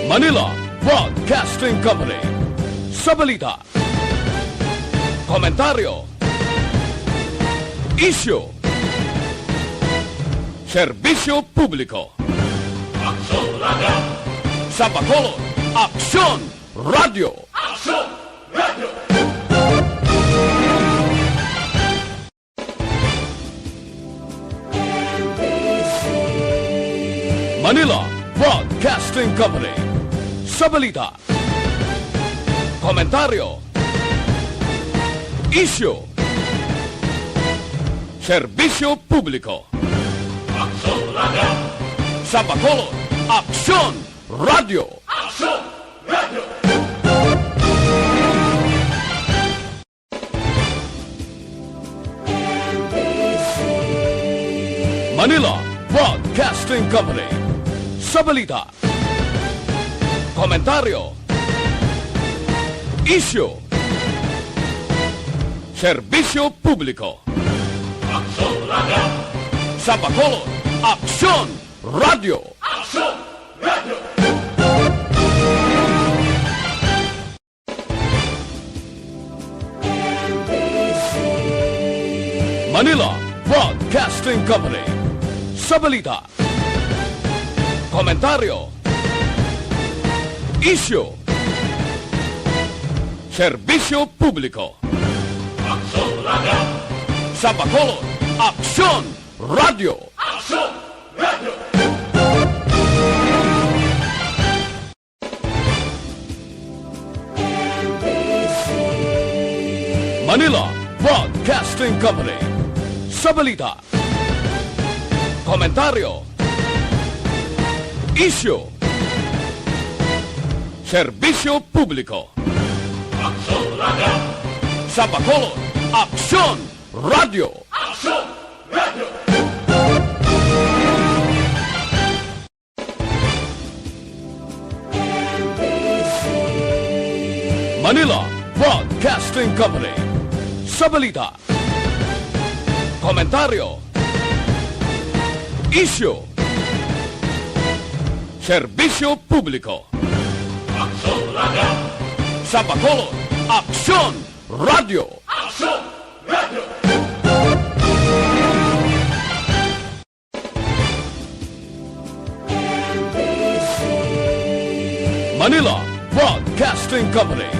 Manila Broadcasting Company. Sa balita, komentaryo, isyu, serbisyo publiko. Aksyon Radio! Sa Bacolod, Aksyon Radio! Aksyon Radio! Manila Broadcasting Company. Sa balita, komentaryo, isyu, serbisyo publiko. Aksyon Radio! Sa Bacolod, Aksyon Radio! Aksyon Radio! Manila Broadcasting Company. Sa balita, komentaryo, isyu, serbisyo publiko. Aksyon Radio! Sa Bacolod, Aksyon Radio! Aksyon Radio! Manila Broadcasting Company. Sa balita, komentaryo, isyu, serbisyo publiko. Aksyon Radio! Sa Bacolod, Aksyon Radio! Aksyon Radio! Manila Broadcasting Company. Sa balita, komentaryo, isyu, serbisyo publiko. Aksyon Radio! Sa Bacolod, Aksyon Radio! Aksyon Radio! Manila Broadcasting Company. Sa balita, komentaryo, isyu, serbisyo publiko. Aksyon Radio! Sa Bacolod, Aksyon Radio! Aksyon Radio! Manila Broadcasting Company.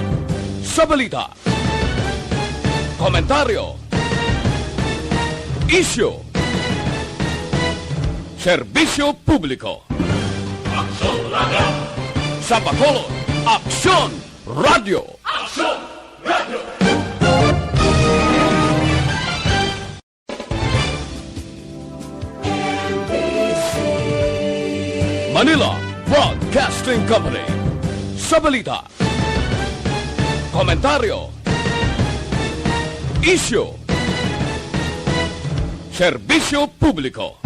Sa balita, komentaryo, isyu, serbisyo publiko. Aksyon Radio! Sa Bacolod, Aksyon Radio! Aksyon Radio! Manila Broadcasting Company. Sa balita, komentaryo, isyu, serbisyo publiko.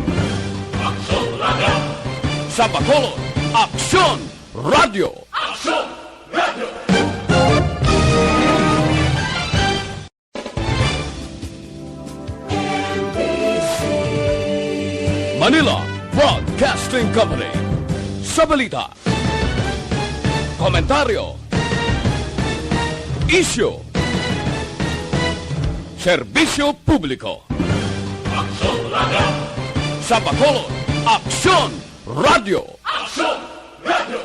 Aksyon Radio! Sa Bacolod, Aksyon Radio! Aksyon Radio! Manila Broadcasting Company. Sa balita, komentaryo, isyu, serbisyo publiko. Aksyon Radio! Sa Bacolod, Aksyon Radio! Aksyon Radio!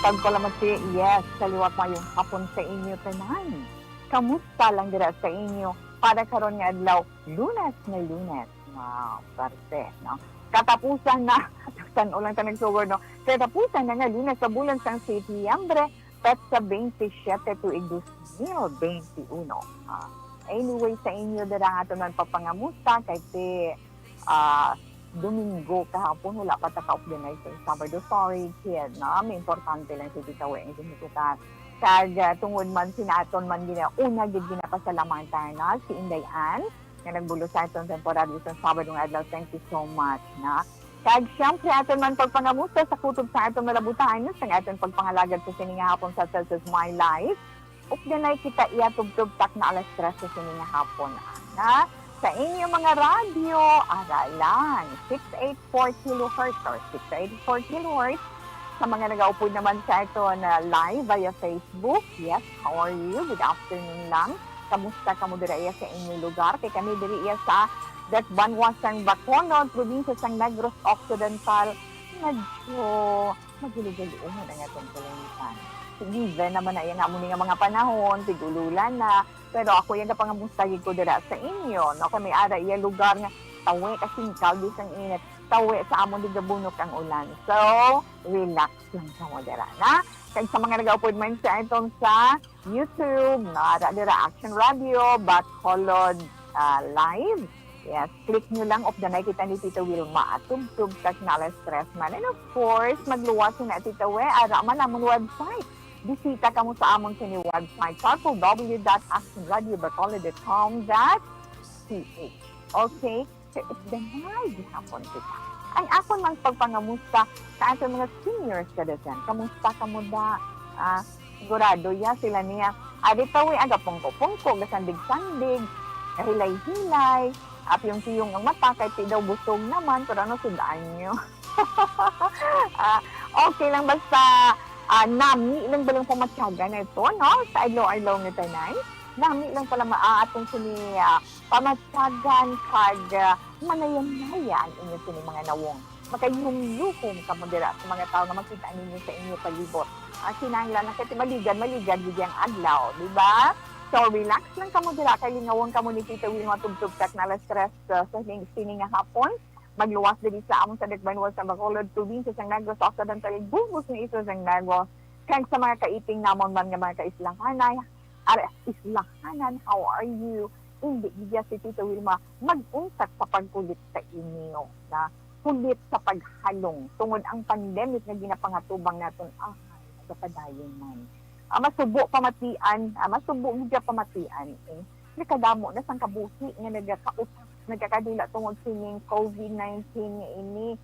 Pagpalamati, yes, kaliwat mayong hapon sa inyo tanan. Kamusta lang dira sa inyo para karon nga adlaw, Lunes na Lunes. Wow, parte, no? Katapusan na, san ulang tanong sugar, no? Katapusan na nga Lunes sa bulan sang Setyembre, pet sa 27 tuig 2021. Anyway, sa inyo dira nga ito man papangamusta kay Domingo kahapon wala pa ka-organize sa Sabado. Sorry, kid, no? May importante lang si Tita Weng ginikutan. Kag tungod man sinaton man gina una gid ginapasalamatan na si Inday Ann nga nagbulo sa itong temporaryo sa Sabado nga adlaw. Thank you so much na. Kag siyempre aton man pagpangamusta sa kutob sa atong nalabutan sa aton pagpangalagad sa sininga hapon sa Celsius My Life. Ug dinay kita iatubtub tak na alas 3 sa sininga hapon na sa inyong mga radyo aralan 684 kHz or 684 kHz. Sa mga nag-aupod naman sa ito na live via Facebook. Yes, how are you? Good afternoon lang. Kamusta ka mo dira iya sa inyong lugar? Kay kami diri iya sa Banwasang Bacolod, probinsya sang Negros Occidental. Medyo magiligali-uman ang atong kalangitan. Given naman na iya nga muni nga mga panahon, tigululan na. Pero ako yung kapangamustagi ko dira sa inyo. No? Kami ara iya lugar nga tawi kasingkaw di sang init. Tawi sa amon di gabunok ang ulan. So, relax lang sa mo dira na. Kaya sa mga nag-upload man sa itong sa YouTube, na dira Action Radio, Bacolod Live. Yes, click nyo lang of the night kita ni Tita Wilma at tub-tub kag na stress man. And of course, magluwas na Tita We, ara man amon website. Bisita ka mo sa amon sini website, www.actionradio.bacolod.com.ph. Okay? So, it's the night hapon kita. Ang akon mang pagpangamusta sa ating mga senior citizen. Kamusta ka mo da? Sigurado ya sila niya. Aditawi aga pungko-pungko, gasandig-sandig, hilay-hilay, apiyong-piyong ang mata, kahit daw busog naman, pero ano sudaan nyo? Okay lang basta nami lang balang pamatyaga na ito, no? Sa adlaw-adlaw ng tanay. Nami lang pala maaatong sini pamatyagan kag manayan-nayan inyo sini mga nawong. Makayum-yukom ka mo dira sa mga tao na makita ninyo sa inyo palibot. Sinanglan na kati maligad yung adlaw, di ba? So, relax lang ka mo dira kay lingawang ka mo ni Tita Wilma tubtub kat na alas 3 sa sini nga hapon. Magluwas diri sa among sa Banwasang sa Bacolod, probinsya sang Negros Occidental, bugos ni iso sang Negros. Kag sa mga kaiting namon man nga mga kaislanganay, islahanan, how are you? Hindi bigya si Tita Wilma mag-unsak sa pagkulit sa inyo na kulit sa paghalong tungod ang pandemic na ginapangatubang naton nagapadayon man. Masubo pamatian, nakadamo na sang kabuhi nga nagkakadula tungod sining COVID-19 nga ini.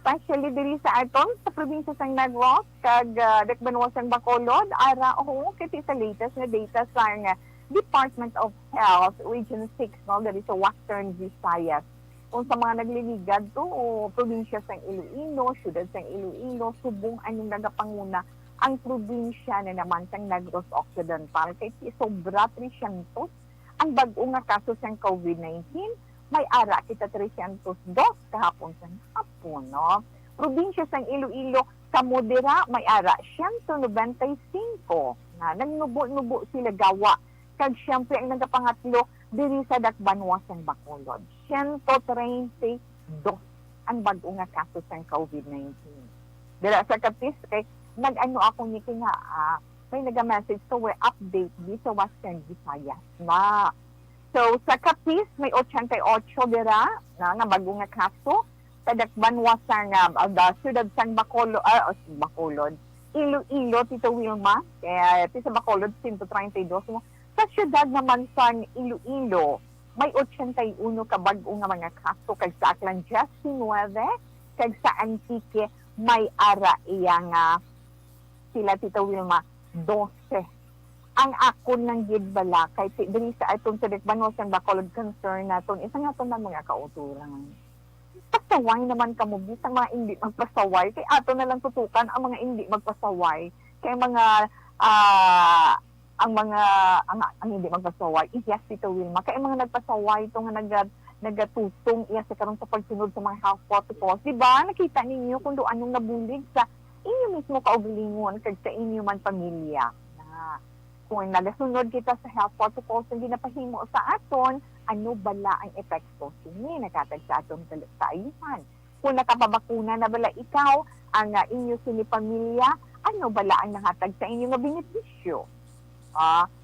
Especially diri sa aton sa probinsya sang Negros kag Banwasang Bacolod ara kiti sa latest na data sang Department of Health Region 6 no diri sa Western Visayas. Kung sa mga nagliligad to probinsya sang Iloilo, syudad sang Iloilo, subong anong nagapanguna ang probinsya na naman sang Negros Occidental kay sobra 300 ang bag-o nga kaso sang COVID-19. May ara kita 302 kahapon sa hapon, no? Probinsya sang Iloilo, sa Modera, may ara 195 na nagnubo-nubo sila gawa. Kag siyempre ang nagapangatlo, diri sa Banwasang Bacolod. 132 ang bag-o nga kaso sang COVID-19. Dira sa Capiz, kay nag-ano ako ni nga, may nag-message to where update di sa Western Visayas na. So, sa Capiz, may 88 dira nga bago nga kaso. Sa Banwasang syudad sang Bacolod, Iloilo, Tito Wilma, kaya sa Bacolod, 132. Sa syudad naman sang Iloilo, may 81 ka bago nga mga kaso. Kag sa Aklan, 19. Kag sa Antique, may ara iyang sila, Tito Wilma, 12. Ang akon ng gidbala kay diri sa atong sa Banwasang Bacolod concern naton isa nga na mga kauturan. Pasaway naman kamo bisang mga hindi magpasaway kay ato na lang tutukan ang mga hindi magpasaway kay mga ang hindi magpasaway yes Tito Wilma kay mga nagpasaway to nga nagatutong iya sa karon sa pagsunod sa mga health protocols, di ba? Nakita ninyo kung do anong nabulig sa inyo mismo kaugalingon kag sa inyo man pamilya. Kung nagasunod kita sa health protocols na ginapahimo sa aton, ano bala ang epekto sini nakatag sa aton sa ayuhan. Kung nakapabakuna na bala ikaw, ang inyo sini pamilya, ano bala ang nahatag sa inyo nga benepisyo?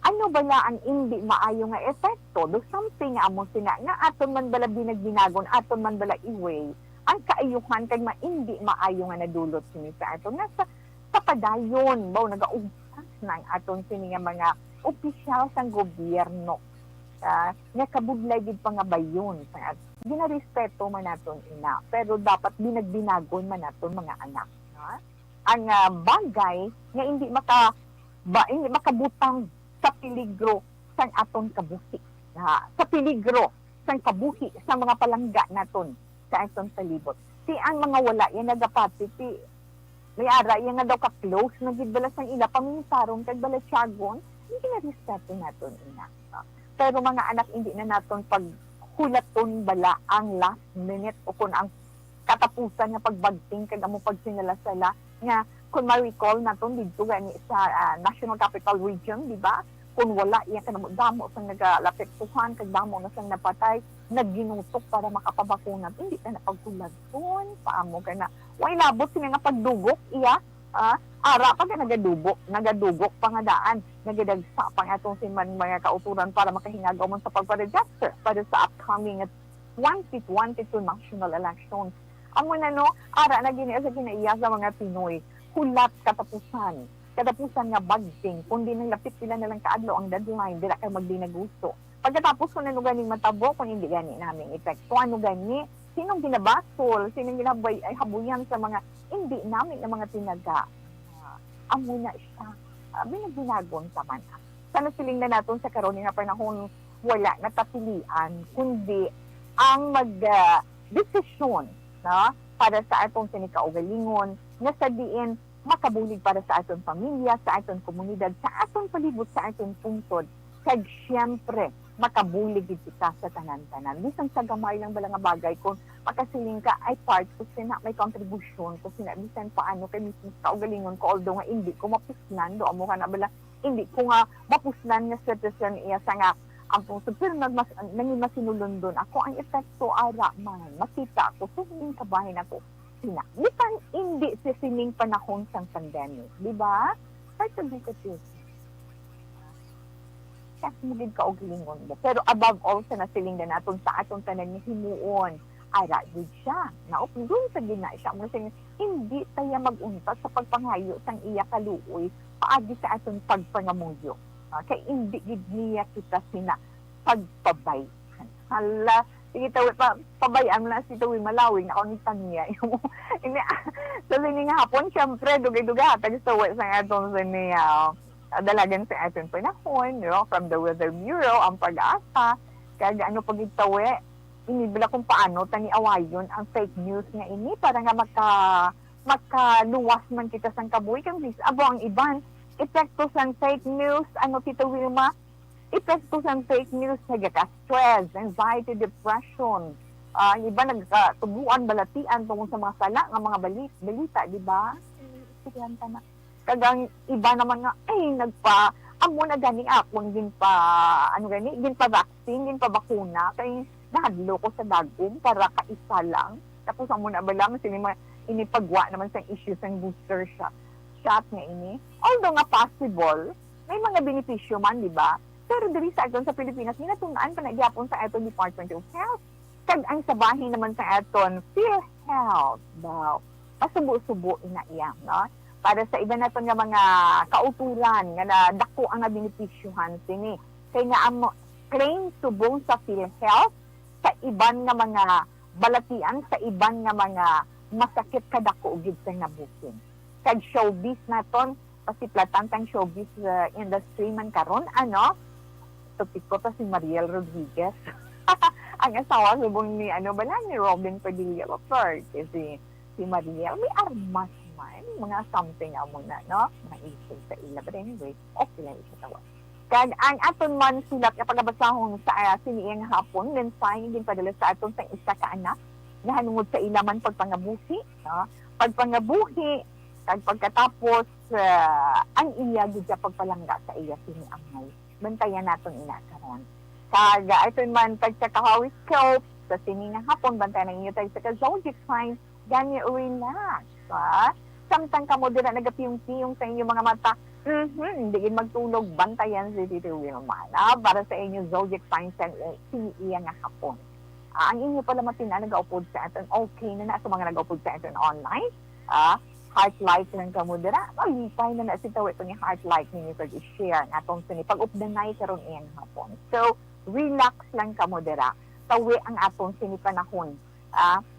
Ano bala ang hindi maayo nga epekto? Do something nga among sina nga aton man bala binagbinagon, aton man bala iway, ang kaayuhan kag hindi maayo nga nadulot sini sa aton nga sa padayon, baw nagaugtas ng aton sini nga mga opisyal sang gobyerno. nga kabudlay gid pa nga bayon sa ginarespeto man naton ina, pero dapat binagbinagon man naton mga anak. Ang bagay nga hindi makabutang sa peligro sang aton kabuhi. Sa peligro sang kabuhi sa mga palangga naton sa aton palibot. Si ang mga wala yan nagapati ti may ara yan nga daw ka-close na gid bala sang ila paminsaron kag bala tiyagon, hindi na respeto naton ina. Pero mga anak hindi na naton paghulaton bala ang last minute o kung ang katapusan nga pagbagting kag amo pagsinala-sala nga kung ma-recall naton dito gani sa National Capital Region, di ba? Kung wala iya kanamo sang nagalapektuhan kag damo na sang napatay, nagginutok para makapabakuna, hindi ka na pagkulaton paamo ka na way labot sila nga pagdugok iya ara pa ka nagadugok pa nga daan nagadagsa pa nga atong mga kauturan para makahingagaw man sa pagpa-register para sa upcoming 2022 national elections. Amo na no, ara na gini sa kinaiya sa mga Pinoy, hulat katapusan nga bagting, kundi nang lapit sila nalang kaadlo ang deadline, dira kay magdinagusto. Pagkatapos ko na ganing matabo, kung hindi gani namin epekto, ano gani, sinong ginabasol, sinong ginabay ay habuyan sa mga hindi namin na mga tinaga. Amo na siya, binagbinagon sa man. Sana siling na natin sa karon nga panahon wala natapilian, kundi ang mag-desisyon para sa atong sinikaugalingon, na sa diin makabulig para sa aton pamilya, sa aton komunidad, sa aton palibot, sa aton pungtod, kag siyempre makabulig kita sa tanan-tanan. Bisan sa gamay lang bala nga bagay, kung makasiling ka ay part ko sina may contribution ko sina bisan paano kay mismo sa kaugalingon ko, although nga hindi ko mapusnan do amo ka na bala hindi ko nga mapusnan nga citizen iya sa nga ang puso, pero nangin masinulundon ako ang epekto ara man makita ko sa hining kabahin ako sina bisan hindi sa sining panahon sang pandemic, di ba? Part of the situation. Kasi maging kaugalingon mo. Pero above all, sa nasiling na natin sa atong tanan ni himuon, ara yun siya. Doon sa gina siya, hindi tayo mag-unta sa pagpangayo sang iya kaluoy, paagi sa atong pagpangamuyo. Kaya hindi niya kita sina pagpabay. Hala, sige tawi, pabayaan mo na si tawi malawing, ako ni Tanya. Sa sining hapon, syempre, dugay-dugay, hatag sa atong siya, dalagan sa ating panahon, from the Weather Bureau, ang pag-asa, kaya ano pag-itawi, inibila kung paano tani awayon ang fake news nga ini para nga makaluwas man kita sang kabuhi kang please abo ang iban epekto sang fake news ano kita Wilma epekto sang fake news stress, anxiety, depression, ang iba nagtubuan balatian tungkol sa mga sala nga mga balita, di ba? Sige na kagang iba naman nga amo na gani akong gin pa vaccine, gin pa bakuna kay nahadlo ko sa dagom para kaisa lang tapos amo na balang inipagwa naman sa issue sang booster shot nga ini, although nga possible may mga benepisyo man, di ba? Pero diri sa aton sa Pilipinas ginatun-an pa na gyapon sa aton Department of Health kag ang sabahin naman sa aton PhilHealth daw masubo-subo ina iya, no? Para sa iba naton nga mga kauturan nga dako ang benepisyohan sini. Kay nga ang claim subong sa PhilHealth sa iban nga mga balatian, sa iban nga mga masakit kadako gid sa nabukin. Kag showbiz naton, pasiplatan tang showbiz industry man karon, ano? Tupik ko ta si Mariel Rodriguez. Ang asawa subong ni ni Robin Padilla Lopert. Si Mariel may armas man, mga something amo na, no? Mga issues sa ila. But anyway, okay lang siya tawa. Kag ang aton man sulat nga pagabasahon sa siniing hapon, then fine din padala sa aton sa isa ka anak, nahanungod sa ila man pagpangabuhi, no? Pagpangabuhi, kag pagkatapos, ang iya gid sa pagpalangga sa iya siniangay. Bantayan naton ina karon. Kag aton man pagkakahawis scope sa siningang hapon, bantayan ang inyo tayo sa zodiac signs, ganyan relax, ha? Samtang kamo dira nagapiyong-piyong sa inyong mga mata, hindi magtulog, bantayan si Tito Wilma, para sa inyong zodiac signs and iya nga hapon. Ang inyo pala matina nag-upload sa atin, okay na sa mga nag-upload sa atin online, heart like lang kamo dira, malipay na si Tawi ito ni heart like ninyo kag i-share nga itong pag-updanay karon iyang hapon. So, relax lang ka mo dira. Tawi ang atong sinipanahon.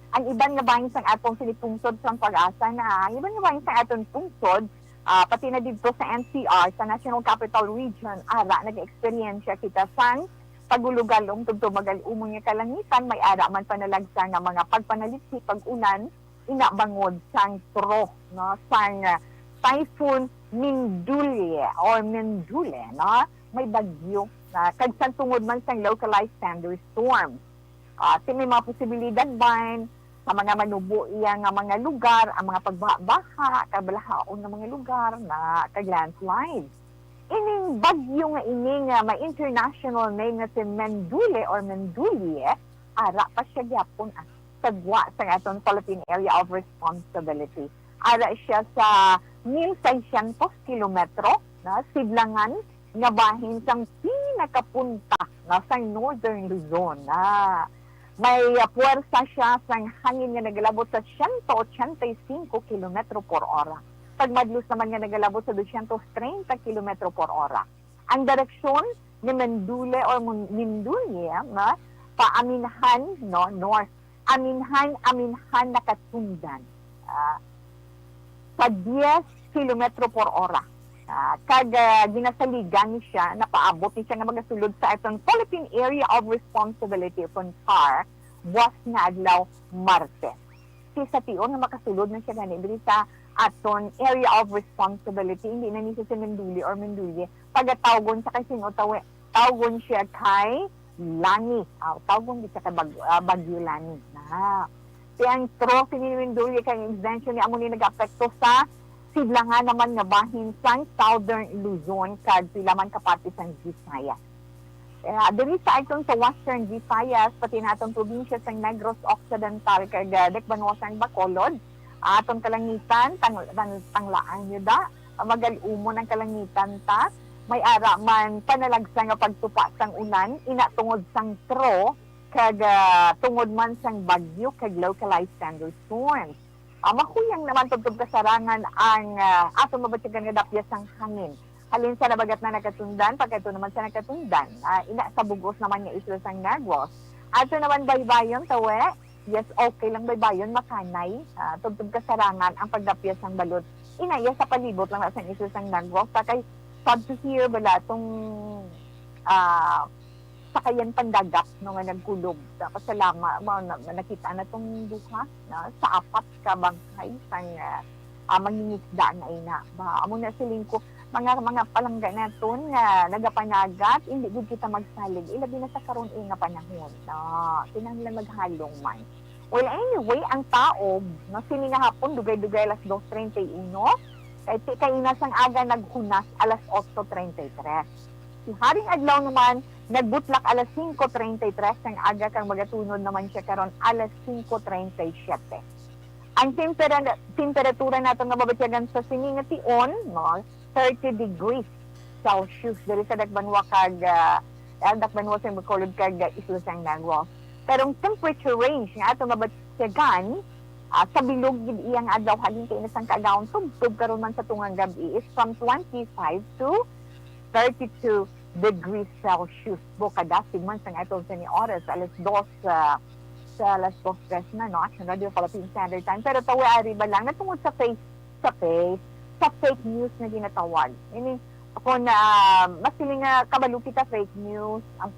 Ang iban nga bahin sang atong sinipungsod sa pag-asa na, ang iban nga bahin sang atong pungsod, pati na dito sa NCR, sa National Capital Region, nag-experiensya kita sang pagulugalong tugtog magalumong nga kalangitan, may ara man panalagsa nga mga pagpanalitsi, pag-ulan, inabangod sang tro, no, sang Typhoon Mindule or Mindule, no, may bagyo na kagsan tungod man sang localized thunderstorm. May mga posibilidad ba sa mga manubo iya nga mga lugar, ang mga pagbaha, kabalahaon nga mga lugar na kag-landslide. Ining bagyo nga ini nga may international name nga si Mendule or Mendule, ara pa siya gyapon sagwa sa aton Philippine Area of Responsibility. Ara siya sa 1,600 kilometro na sidlangan nga bahin sang pinakapunta na sa Northern Luzon. May puwersa siya sang hangin nga nagalabot sa 185 kilometro por hora. Pagmadlos naman nga nagalabot sa 230 kilometro por hora. Ang direksyon ni Mendule or Mindule na paaminhan, no, north. Aminhan nakatundan. Sa 10 kilometro por hora. Ginasaligan siya, napaabot siya nga magasulod sa itong Philippine Area of Responsibility upon PAR, buwas nga adlaw Martes. Sa tiyon na makasulod na siya gani diri sa aton Area of Responsibility, hindi na niya si Menduli or Menduli, pagtawgon sa kay sinotawe, tawgon siya kay Lani. Tawgon siya kay Bagyo Lani. Ang trophy ni Menduli kay extension ni amo ni nag-apekto sa sidlangan naman nga bahin sang Southern Luzon kag pila man kapati sang Visayas. Diri sa itong sa Western Visayas, pati natong probinsya sang Negros Occidental kag Dakbanuan sang Bacolod, atong kalangitan, tanglaan nyo da, magalumon ang kalangitan ta, may ara man panalagsa nga pagtupa sang ulan, inatungod sang tro, kag tungod man sang bagyo, kag localized thunderstorms. Makuyang naman tugtog kasarangan ang atong mabatsigan nga dapyas sang hangin. Halin sa nabagat na nakatundan, pagkato naman sa nakatundan, ina sa bugos naman nga isla sang Negros. Ato naman baybayon, tawe, yes, okay lang baybayon, makanay, tugtog kasarangan ang pagdapyas sang balot. Inaya sa palibot lang sa isla sang Negros, kay sad to hear bala itong sakayan pandagak no nga nagkulog. Pasalama nakita na tong duha na sa apat ka bangkay sang mangingisda na ina. Amo na siling ko mga palangga naton nga nagapanagat hindi gud kita magsalig ilabi na sa karon nga panahon na kinahanglan maghalong man. Well, anyway, ang tao no sini nga hapon dugay-dugay alas 2:31 kay inasang aga naghunas alas 8:33. Si Haring Adlaw naman nagbutlak alas 5:33 ang aga kang magatunod naman siya karon alas 5:37. Ang temperatura nato nga mabatyagan sa Siningation, no, 30 degrees Celsius diri sa Dakbanwa kag Dakbanwa sa Bacolod kag Isla sang Negros. Pero ang temperature range nga ato mabatyagan sa bilog gid iyang adlaw halin kay nasang kagawon tubtob karon man sa tungang gabi is from 25 to 32 degrees Celsius. Bukadasig man sa atong sa ni oras alas 2 sa alas 2 na no Action Radio Philippine Standard Time. Pero tawi ari ba lang natungod sa fake news na ginatawag. Ini ako na mas nga kabalo kita fake news ang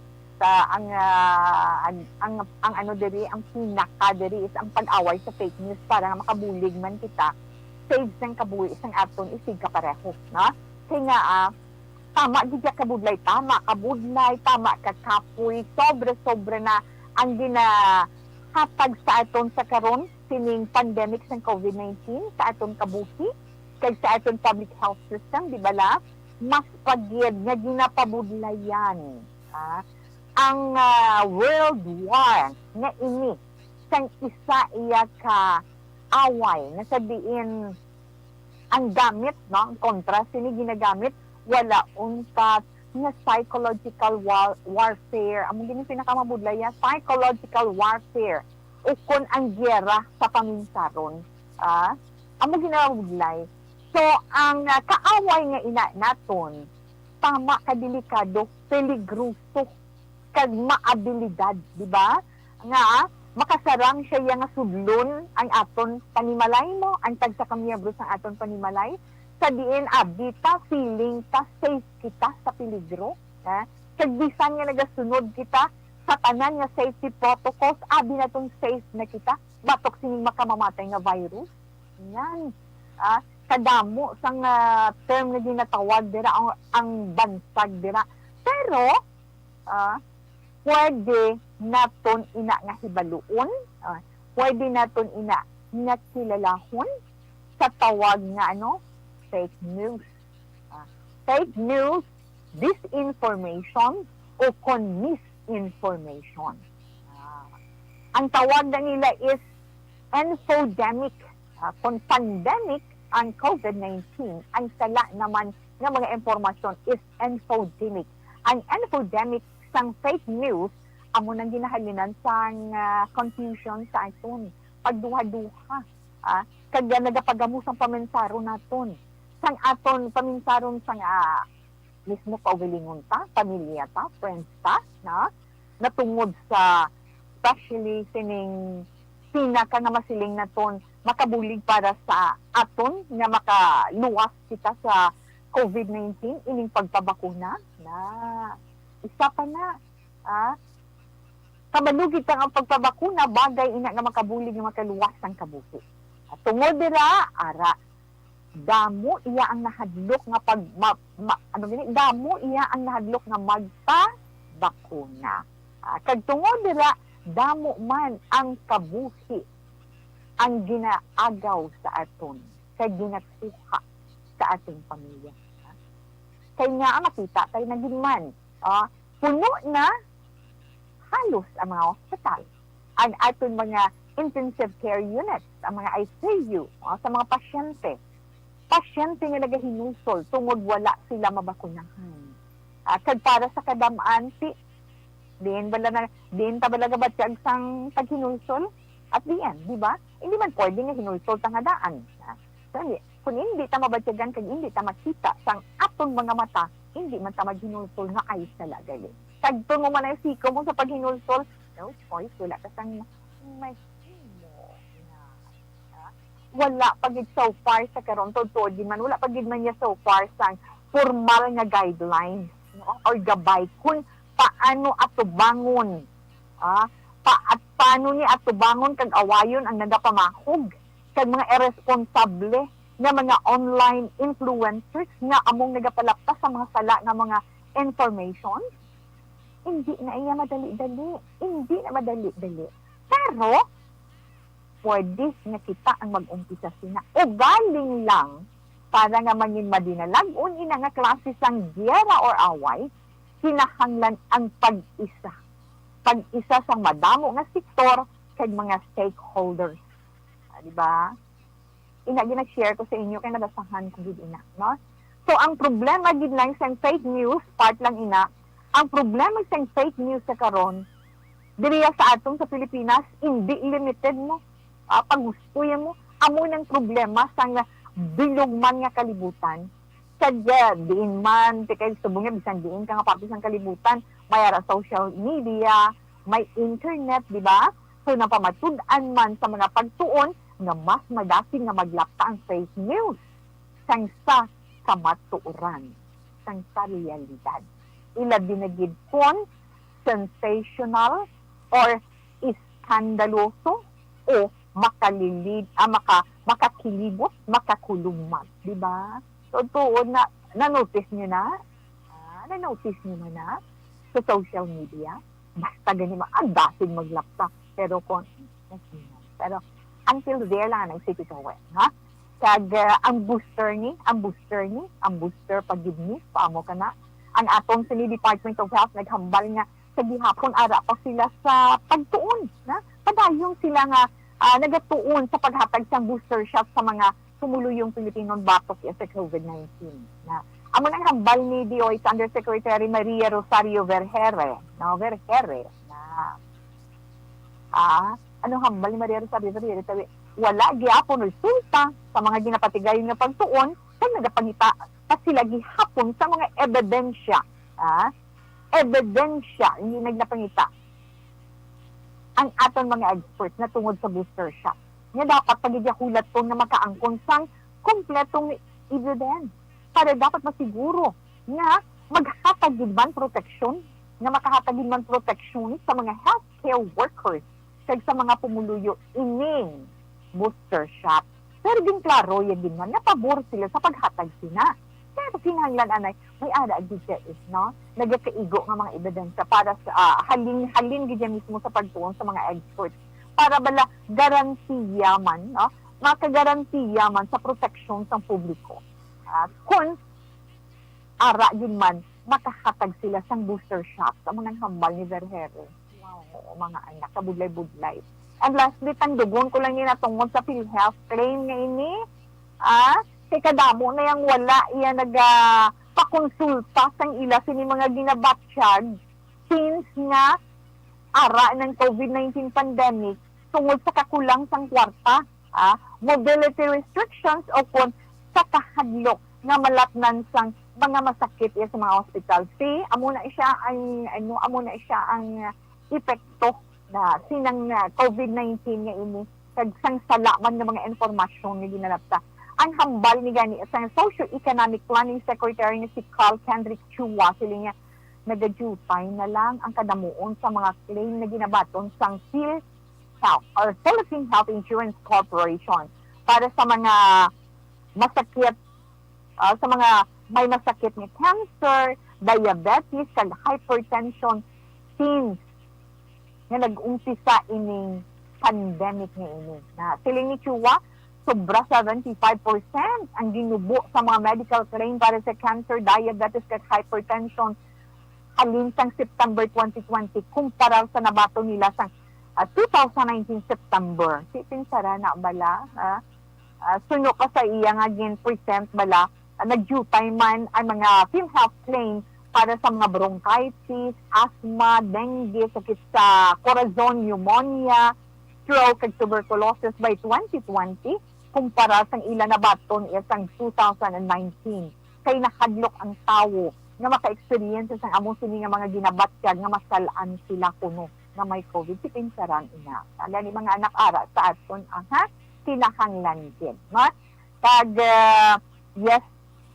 ano diri ang pinaka diri is ang pag-away sa fake news para makabulig man kita save sang kabuhi sang aton isig ka pareho, no? Kaya nga tama gid ka kabudlay, tama ka kapoy, sobra na ang ginahatag sa aton sa karon sining pandemic sa COVID-19 sa aton kabuhi kag sa aton public health system, di ba la? Mas pagyed nga ginapabudlayan ang world war nga ini sang isa iya ka away na sabihin ang gamit, no, ang kontra sini ginagamit wala untat nga psychological warfare. Among gini pinakamabudlaya, psychological warfare. Ukon ang gyera sa paminsaron. Among ginabudlay. So, ang kaaway nga ina naton, tama ka delikado, peligroso. kag maabilidad, di ba? Nga makasarang siya nga sudlon ang aton panimalay mo, ang tagsa ka miyembro sa aton panimalay, sa diin abita feeling ta safe kita sa peligro, ha? Kag bisan nga nagasunod kita sa tanan nga safety protocols, abi na tong safe na kita, batok sining makamamatay nga virus. Yan. Kadamo sang term na ginatawag dira ang bansag dira. Pero pwede naton ina nga hibaluon, pwede naton ina nga kilalahon sa tawag nga fake news. Fake news, disinformation o misinformation. Ang tawag na nila is infodemic. Kung pandemic ang COVID-19, ang sala naman ng mga informasyon is infodemic. Ang infodemic sang fake news, amo nang ginahalinan sang confusion sa aton. Pagduha-duha. Kaya nagapagamo sang paminsaro naton. Sang aton paminsaron sang mismo kaugalingon ta, pamilya ta, friends ta, natungod sa especially sining pinaka nga masiling naton makabulig para sa aton nga makaluwas kita sa COVID-19 ining pagpabakuna na isa pa na kabalugid ka ang pagpabakuna bagay ina nga makabulig nga makaluwas ang kabuhi. Tungod dira ara damo iya ang nahadlok nga damo iya ang nahadlok nga magpabakuna. Kag tungod dira damo man ang kabuhi ang ginaagaw sa aton kay ginatuha sa ating pamilya. Kaya nga makita kay naging puno na halos ang mga hospital, ang aton mga intensive care units, ang mga ICU sa mga pasyente nga nagahinusol tungod wala sila mabakunahan. Kag para sa kadamanti din tabalaga batyag sang paghinulsol at diyan, di ba? Hindi man pwede nga hinulsol tangadaan. Kung hindi ta mabatyagan kag hindi ta makita sang aton mga mata, hindi man ta maghinulsol nga ay sa lagali. Kag tungo man ang siko mo sa paghinulsol, no choice, wala ka sang may himo. Wala pagid so far sa karon totoo di man wala pagid man niya so far sang formal nga guidelines or gabay kung paano atubangon paano ni atubangon kag awayon ang nagapamakog kag mga irresponsable nga mga online influencers nga among nagapalaptas sa mga sala nga mga information. Hindi na iya madali-dali. Pero pwede nga kita ang mag-umpisa sina o galing lang para nga mangin madinalag ina nga klase sang giyera or away, kinahanglan ang pag-isa sa madamo nga sektor kag mga stakeholders. Di ba? Gina-share ko sa inyo kay nabasahan ko gid ina, no? So ang problema gid lang sa fake news, part lang ina, ang problema sa fake news sa karon diriya sa atong sa Pilipinas, hindi limited mo. Pag gusto mo, amo nang problema sa bilog man nga kalibutan. Sadya, diin man, kay subong nga bisan diin ka nga parte sang kalibutan, may social media, may internet, di ba? So, napamatud-an man sa mga pagtuon nga mas madasig nga maglapta ang fake news sang sa kamatuoran, sang sa realidad. Ilabi na gid kon sensational or iskandaloso o makakilibot, makakulummat, di ba? So, tuon na, na-notice niyo na sa social media, basta ganyan, ang dasig maglapta. Pero until there lang ang city kawin, ha? Kag ang booster, pagid ni, paamo ka na, ang atong sa Department of Health naghambal nga sa gihapon ara pa sila sa pagtuon, na? Padayong sila nga nagatuon sa paghatag sa booster shot sa mga sumuluyong Pilipino batok sa COVID-19. Na amo nang hambal ni DOH Undersecretary Maria Rosario Vergere, na anong hambal ni Maria Rosario Vergere, wala gyapon resulta sa mga ginapatigayon nga pagtuon kay nagapangita pa sila gihapon sa mga ebidensya ebidensya, hindi nagnapangita ang aton mga experts na tungod sa booster shot. Nga dapat pagidyakulat po na makaangkon sang kompletong evidence para dapat masiguro nga maghatag gid man proteksyon, nga makahatag gid man proteksyon sa mga healthcare workers kag sa mga pumuluyo ining booster shot. Pero din klaro yan din man, napabor sila sa paghatag sina. Kaya kinahanglan anay, may ara is, no? Nagkaigo nga mga ebidensya para sa halin gid mismo sa pagtuon sa mga experts para bala garantiya man, no? Makagarantiya man sa proteksyon sa publiko. Kung ara din man makahatag sila sang booster shot sa mga hambal ni Vergere. Wow, mga anak, kabudlay-budlay. And lastly, tandugon ko lang yun tungkol sa PhilHealth claim nga ini. Kay kadamo na yung wala iya nagpakonsulta sang ila sini mga ginabatsyag since nga ara ng COVID-19 pandemic tungod sa kakulang sang kwarta, mobility restrictions o kung sa kahadlok nga malatnan sang mga masakit sa mga hospital. Amo na siya ang epekto na sinang COVID-19 nga ini kag sang salaman ng mga informasyon nga ginalapta. Ang hambal ni gani sa Socio-Economic Planning Secretary ni si Carl Kendrick Chua sila nga nagadutay na lang ang kadamuon sa mga claim na ginabaton sang PhilHealth or Philippine Health Insurance Corporation para sa mga masakit sa mga may masakit ni cancer, diabetes, kag hypertension since nga nag-umpisa ining pandemic ni ini. Na siling ni Chua, sobra 75% ang ginubo sa mga medical claim para sa cancer, diabetes, at hypertension halin sang September 2020 kumpara sa nabato nila sa 2019 September. Pinsara na bala. Suno ka sa iya nga gin-present bala. Nag-jutay man ang mga PhilHealth claim para sa mga bronchitis, asthma, dengue, sakit sa corazon, pneumonia, stroke, at tuberculosis by 2020 kumpara sa ilan na baton isang 2019. Kay nakadlok ang tawo nga maka-experience sa among sini nga mga ginabatyag nga masalaan sila kuno nga may COVID. Pinsaran ina. Ala ni mga anak ara sa aton kinahanglan din. No? Kag yes,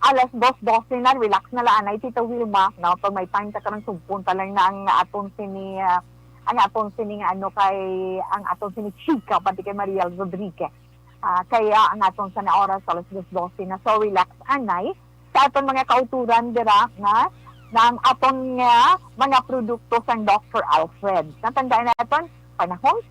alas 2:12 na, relax na laan ay Tita Wilma, no? Pag may time ta karang sugpunta lang na ang aton sini ang aton sini nga ang aton sini Chica pati kay Maria Rodriguez. Kaya ang aton sa na oras alas 2:12 na, so relax anay sa aton mga kauturan dira nga ng aton nga mga produkto sang Dr. Alfred. Natandaan naton panahon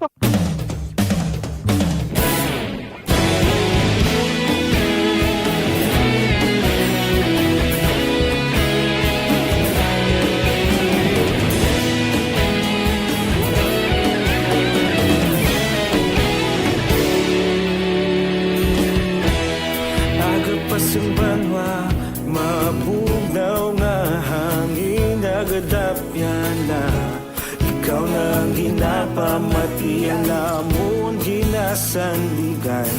Pasumbanwa, mabugnaw nga hangin nagadapyan na ikaw nang ginapamatian namon ginasandigan.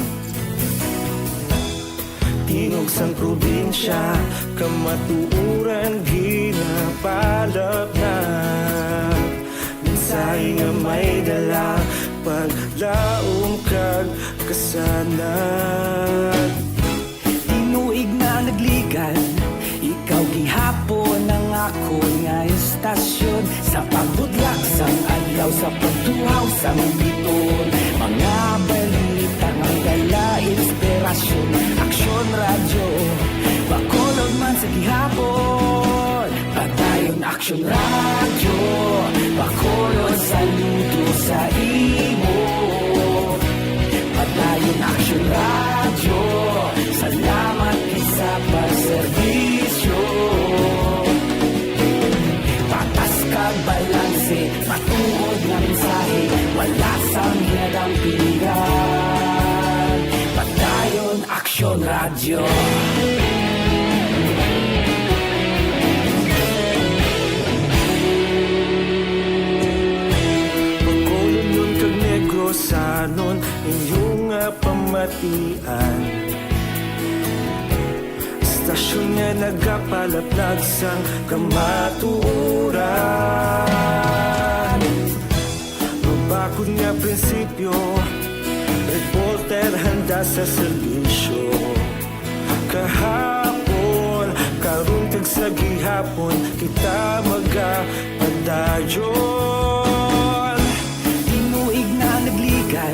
Tinog sang probinsya, kamatuuran ginapalap na minsay nga may dala paglaom kag kasanan. Tinuig na nagligan, ikaw gihapon ang ako nga istasyon sa pagbudlak sang adlaw sa pagtuhaw sang biton. Mga balita nga dala inspirasyon, aksyon radyo, bakolog man sa gihapon. Padayon aksyon radyo, bakolog saludo sa imo. Padayon aksyon radyo, salamat isa pagserbisyo. Patas kag balanse, matuod na mensahe, wala sang hinadang pilihan. Padayon aksyon radyo. Pagkulong nun kag negrosanon inyong pamatian. Pasyon niya nagapalaplag sang kamaturan. Mabakod nga prinsipyo, reporter handa sa serbisyo. Kahapon, karuntag sa gihapon, kita magapadayon. Tinuig na nagligan,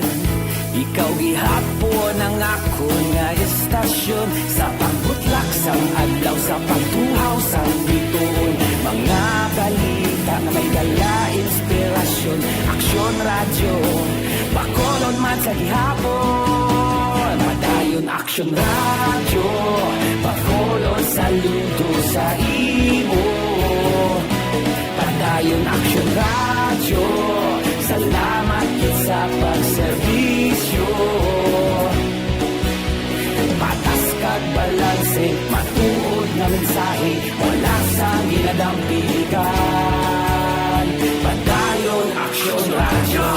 ikaw gihapon ang ako nga estasyon. Sa pagbutlak sang adlaw, sa pagtuhaw sang bituon. Mga balita na may dala inspirasyon. Aksyon radyo, bakolon man sa gihapon. Padayon aksyon radyo, bakolon saludo sa imo. Padayon aksyon radyo, salamat kit sa pagserbisyo. Patas kag balanse, matuod nga mensahe, wala sa ginadampikan. Padayon aksyon radyo.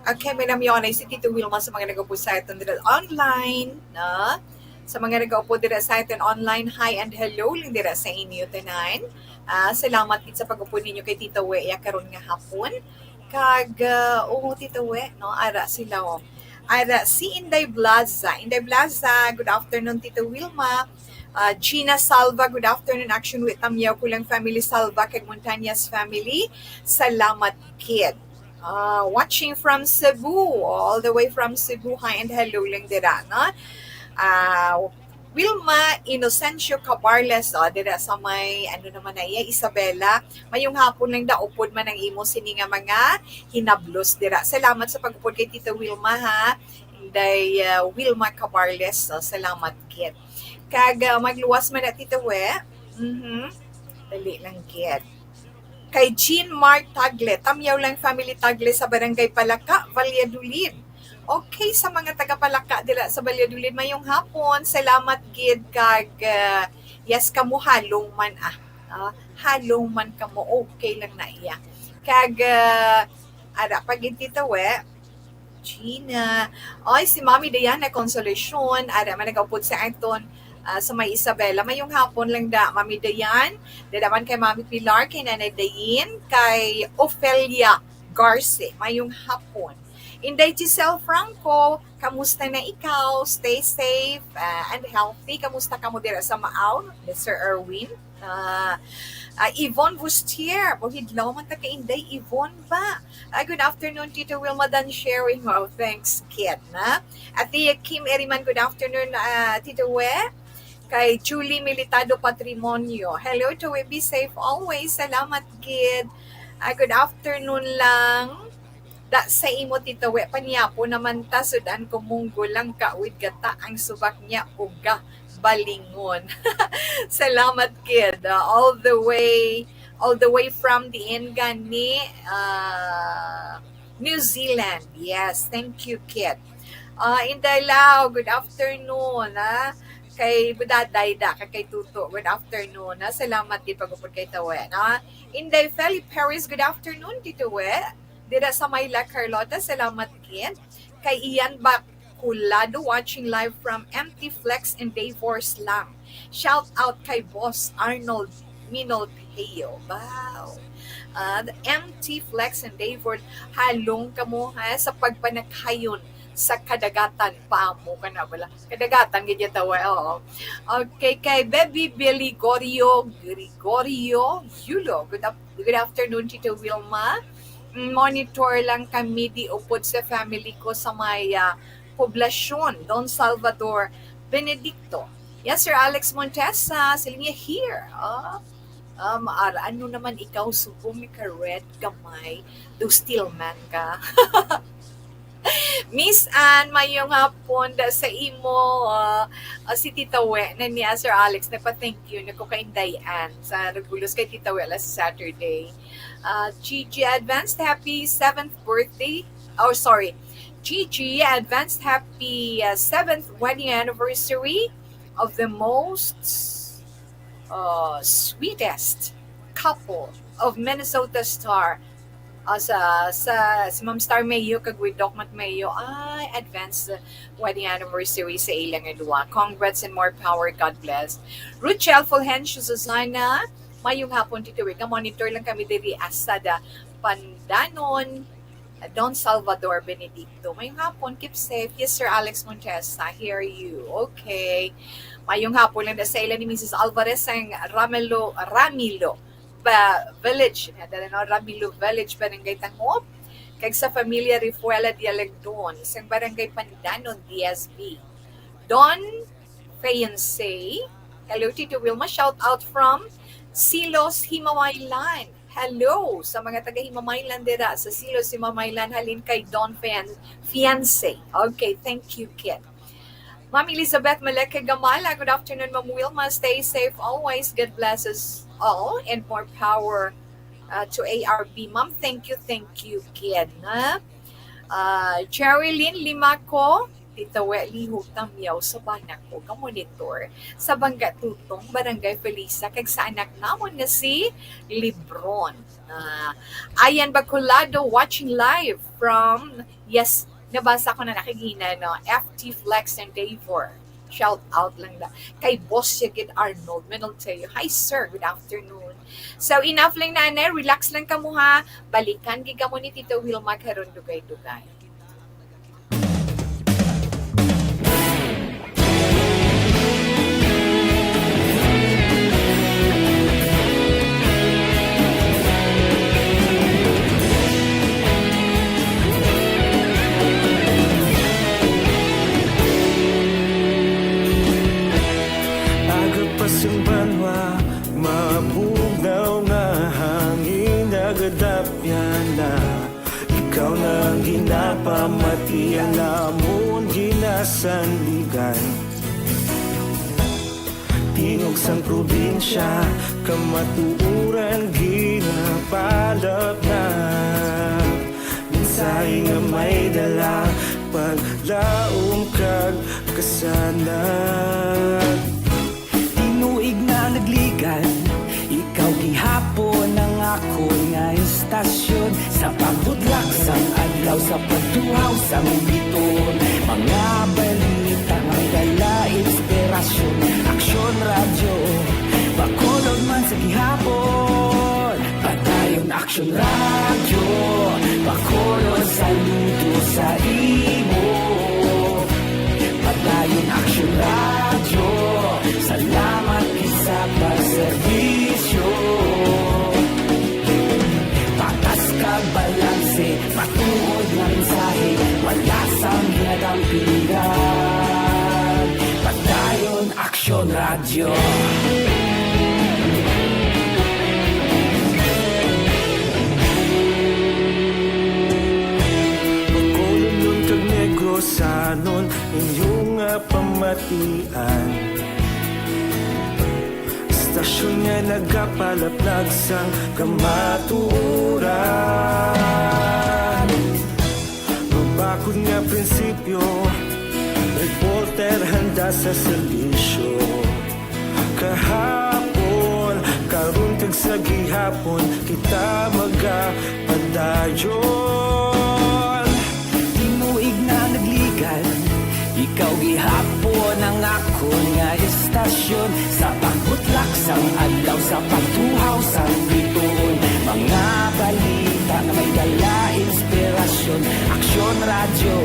Okay, may namyon ay si Tito Wilma sa mga nag-upo sa atin dito online, na? Sa mga nag-upo dito sa atin online, hi and hello lang dito sa inyo tanan. Salamat din sa pag-upo ninyo kay Tito We, karon nga hapon. Kag, Tito We, no? Ara sila, Ara, si Inday Blaza. Inday Blaza, good afternoon, Tito Wilma. Gina Salva, good afternoon. Action with Tamyaw Kulang Family Salva, kag Montañas Family. Salamat, kid. Watching from Cebu, all the way from Cebu. Hi and hello lang dira, no? Wilma Inocencio Cabarles, dira sa may, ano naman na iya, Isabela. Mayong hapon lang da, upod man ang imo sini nga mga hinablos dira. Salamat sa pag-upod kay Tita Wilma, ha? Inday Wilma Cabarles, salamat kit. Kag magluwas man na Tita We. Dali lang kit. Kay Jean Mark Tagle, Tamyaw lang Family Tagle sa Barangay Palaka, Valladolid. Okay, sa mga taga-Palaka dila sa Valladolid, mayong hapon, salamat gid kag yes kamo halong man halong man kamo, okay lang na iya. Kag ara pag Tita We, Gina, ay si Mami Diana Consolacion, ara man nag-upod sa aton sa may Isabela. Mayong hapon lang da, Mami Dayan. Dadaman kay Mami Pilar, kay Nanay Dayin, kay Ophelia Garce. Mayong hapon. Inday Giselle Franco, kamusta na ikaw? Stay safe and healthy. Kamusta ka mo dira sa Maaw, Mr. Erwin? Yvonne Bustier, buhidlaw man ta kay Inday Yvonne ba? Good afternoon, Tito Wilma Dan sharing. Oh, thanks, kid, na? At Kim Eriman, good afternoon, Tito We. Kay Julie Militado Patrimonio. Hello to we, be safe always. Salamat, kid. Good afternoon lang. Da sa imo Tito We, panyapo naman ta sudan kumunggo lang kawid gata ang subak niya uga balingon. Salamat, kid. All the way from the Engan ni New Zealand. Yes, thank you, kid. Inday Lao, good afternoon, kay Budaday da, kay Tuto, good afternoon, salamat din pag-upod kay Tawe, Inday Feli Paris, good afternoon, Tito We. Dira sa Mayla Carlota, salamat din. Kay Ian Baculado, watching live from Empty Flex and Davors lang. Shout out kay Boss Arnold Minol Peo. Wow. The Empty Flex and Davors, halong kamo sa pagpanaghayon sa kadagatan pa mo ka na wala. Kadagatan ganyan tawa. Okay, kay Baby Billy Gregorio Yulo. Good afternoon, Tito Wilma. Monitor lang kami di upod sa family ko sa may poblasyon, Don Salvador Benedicto. Yes, Sir Alex Montesa, sila here. Ano naman ikaw, subong ni ka red gamay, do still man ka. Miss Ann, mayong hapon sa imo si Tita We na niya Sir Alex nagpa-thank you nako kay Dayan sa nagulos kay Tita We last Saturday. Gigi advanced happy 7th birthday. Oh, sorry. Gigi advanced happy 7th wedding anniversary of the most sweetest couple of Minnesota star si Ma'am Star Mayo kag with Doc Mat Mayo ay advance wedding anniversary sa ilang duwa. Congrats and more power, God bless. Ruchel Fulgencio Susana, mayong hapon dito ka monitor lang kami diri Asada Pandanon, Don Salvador Benedicto. Mayong hapon, keep safe. Yes, Sir Alex Montesa, hear you. Okay. Mayong hapon lang sa ilan ni Mrs. Alvarez ang Ramilo Village. Ramilo Village, Barangay Tangop. Kag sa Familia Rifuela Dialecton, isang Barangay Pandanon, DSB. Don Fiancé. Hello, Tito Wilma. Shout out from Silos, Himamaylan. Hello sa mga taga Himamaylan dira sa Silos, Himamaylan. Halin kay Don Fiancé. Okay, thank you, kid. Ma'am Elizabeth Maleke Gamala, good afternoon, Ma'am Wilma. Stay safe always. God bless us all and more power to ARB. Ma'am, thank you, kid. Cherry Lynn Limaco, Tita Welly Hutamyaw sa banak ko, kamonitor sa Bangga Tutong, Barangay Felisa, kag sa anak namon nga si Libron. Ayan Bacolado, watching live from, yes, nabasa ko na nakikina, no? FT Flex and Davor. Shout out lang na. Kay Boss Yagid Arnold Menolteo. Hi sir, good afternoon. So enough lang na, relax lang ka mo ha. Balikan giga mo ni Tito Wilma karon dugay-dugay. Pasimbanwa, mabugaw nga hangin nagadapyan na. Ikaw na ginapamatian namon ginasandigan. Tingog sang probinsya, kamatuuran ginapalap na. Minsay nga may dala, paglaom kag kasanan. Tinuig na nagligan, ikaw gihapon ang ako nga istasyon. Sa pagbudlak sang adlaw, sa pagduhaw sang biton. Mga balita nga dala inspirasyon. Aksyon radyo, bakolog man sa gihapon. Padayon aksyon radyo, bakolog saludo sa imo. Padayon aksyon radyo, salamat isa pagserbisyo. Patas kag balanse, matuod na mensahe, wala sang ginagampingan. Padayon aksyon radyo. Bacolod nun kag Negros sanon inyong pamatian. Stasyon nga nagapalaplag sang kamaturan. Mabakod nga prinsipyo, reporter handa sa serbisyo. Kahapon, karon kag sa gihapon, kita magapadayon. Tinuig na nagligan, ikaw gihapon ang ako nga istasyon. Sa pagbutlak sang adlaw, sa pagtuhaw sang biton. Mga balita na may dala inspirasyon. Aksyon radyo,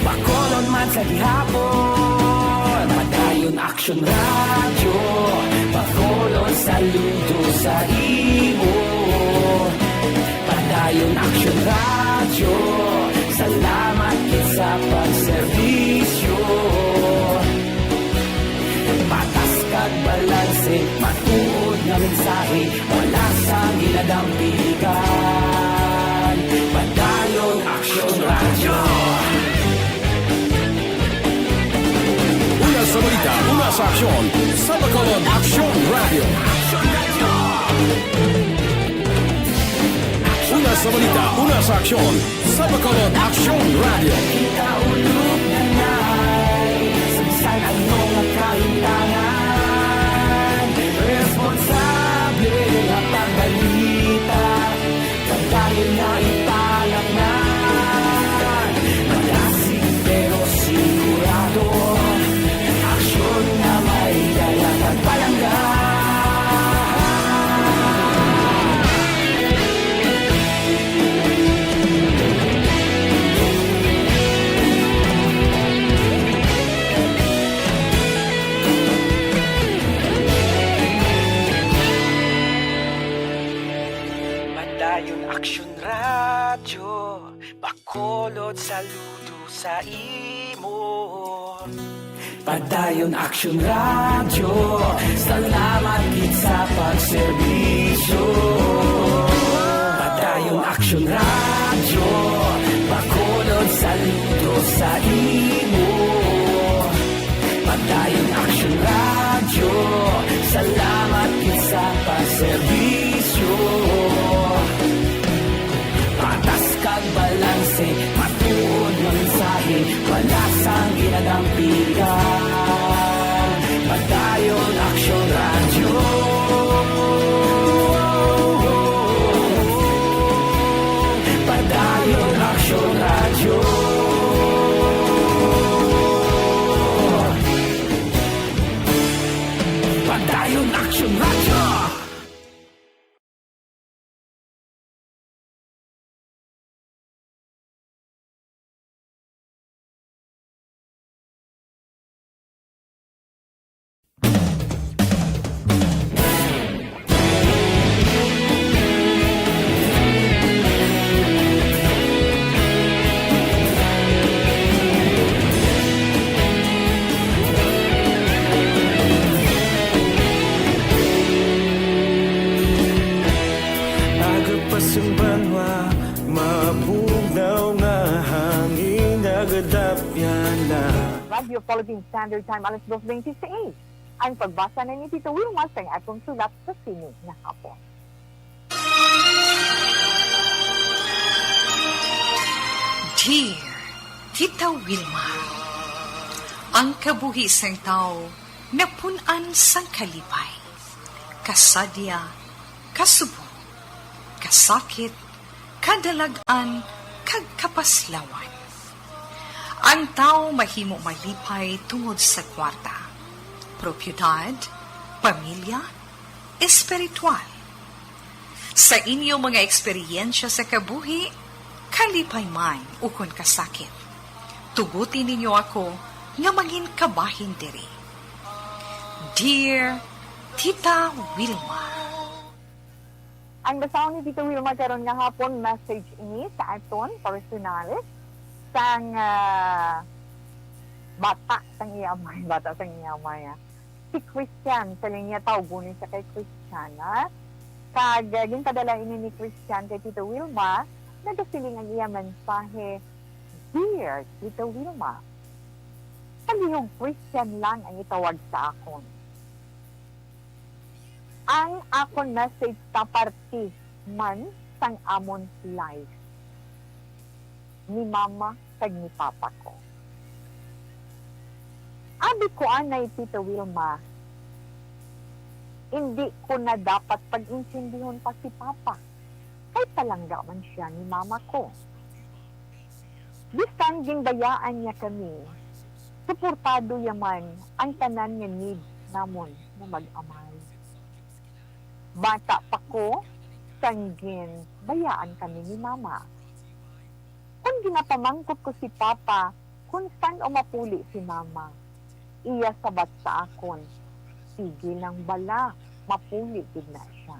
bakolon man sa gihapon. Padayon aksyon radyo, bakolon saludo sa imo. Padayon aksyon radyo, salamat sa pagserbisyo. Patas kag balanse, matuod nga mensahe, wala sang ginadampigan. Padayon aksyon radyo. Una sa balita, una sa aksyon, sa Bacolod Aksyon Radio. Una sa balita, una sa aksyon, sa Bacolod Aksyon Radio. Kita ulog na na'y sabisan anong nakahintangan. Responsable na pagbalita, pagdayon na Padayon Aksyon Radyo, Bacolod saludo sa imo. Padayon Action Radio, salamat gid sa pagserbisyo. Padayon Action Radio, Bacolod saludo sa imo. Padayon Action Radio, salamat gid sa pagserbisyo. Patas kag balanse, matuod ng mensahe, wala sang ginadampigan. Padayon Action Radio. Padayon Action Radio. Padayon Action Radio. Agapasumbanwa, mabugnaw nga hangin nagadapyan na. Radio Philippine Standard Time, alas 2:26. Ang pagbasa na ni Tito Wilma sa atong sulat sa sining na hapon. Dear Tita Wilma, ang kabuhi sang tao napunan sang kalipay, kasadya, kasubo, kasakit, kadalagan, kag kapaslawan. Ang tao mahimo malipay tungod sa kwarta, propiedad, pamilya, espiritual. Sa inyo mga eksperyensya sa kabuhi, kalipay man ukon kasakit. Tugutin ninyo ako nga maging kabahin diri. Dear Tita Wilma. Ang basahon ni Tito Wilma karon nga hapon message ini sa aton personalis sang bata sang iyamay si Christian sa linya tawgon siya kay Christian kag ginpadala ini ni Christian kay Tito Wilma nagasiling ang iya mensahe. Dear Tito Wilma, palihog Christian lang ang itawag sa akon. Ang akon message sa party man sang amon life ni mama kag ni papa ko. Abi ko anay Tito Wilma, hindi ko na dapat pag-insindihon pa si papa. Ay talangga man siya ni mama ko. Bisan ginbayaan niya kami, suportado yaman ang tanan niya needs namon na mag-amay. Bata pa ko, sanggin, bayaan kami ni mama. Kung ginapamangkot ko si papa, kung saan o mapuli si mama, iya sabat sa akon, sige lang bala, mapuli din na siya.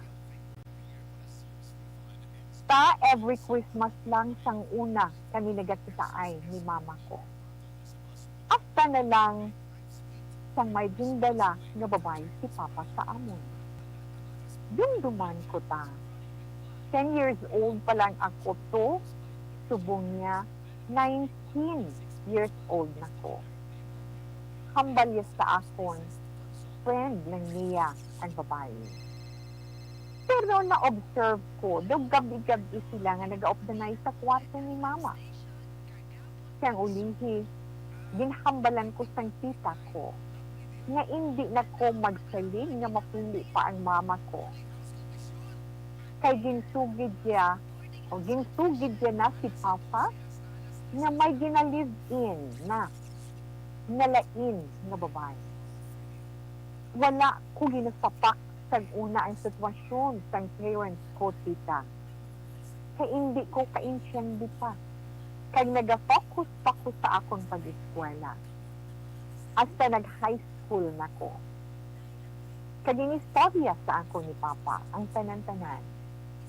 Ta every Christmas lang sang una kami nagatisaay ni mama ko. After na lang sang may dindala na babae si papa sa amon. Dumduman ko ta. 10 years old pa lang ako to, subong niya 19 years old na ko. Hambal niya sa akon, friend lang niya ang babae. Pero na-observe ko, daw gabi-gabi sila nga nag-opdanay sa kwarto ni mama. Siyang ulihi, ginhambalan ko sang tita ko, nga hindi na ko magsalig nga mapuli pa ang mama ko. Kay ginsugid niya na si papa, nga may ginalive-in na nalain nga babae. Wala ko ginasapak sang una ang sitwasyon sang parents ko, tita. Kay hindi ko kainsyandi pa. Kay nag-focus pa ko sa akong pag-eskwela. Hasta nag-high school na ko. Kay ginistorya sa ako ni papa ang tanan-tanan.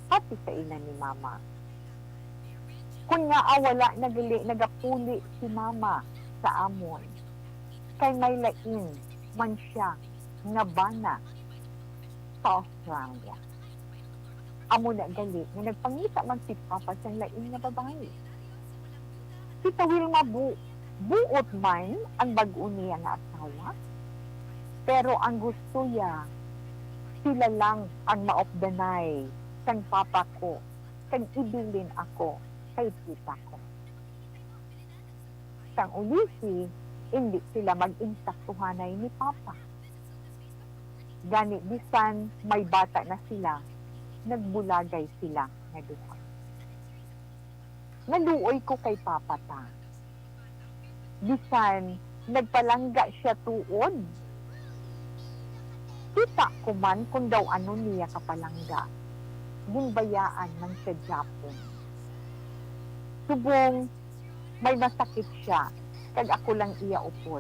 pati sa ina ni mama. Kung nga wala nagapuli si mama sa amon, kay may lain man siya nga bana sa Australia. Amo na gali nga nagpangita man si Papa sa lain nga babae. Si Wilma buot man ang bag-o niya nga asawa, pero ang gusto niya, sila lang ang maopdanay sang papa ko, kang ibilin ako kay tita ko. Sang ulisi, hindi sila mag-insaktuhanay ni Papa. Gani bisan may bata na sila, nagbulagay sila nga duha. Naluoy ko kay Papa ta. Bisan nagpalangga siya tuod. Kita ko man kung daw ano niya kapalangga. Ginbayaan man sa Japon. Subong may masakit siya, kag ako lang iya upod.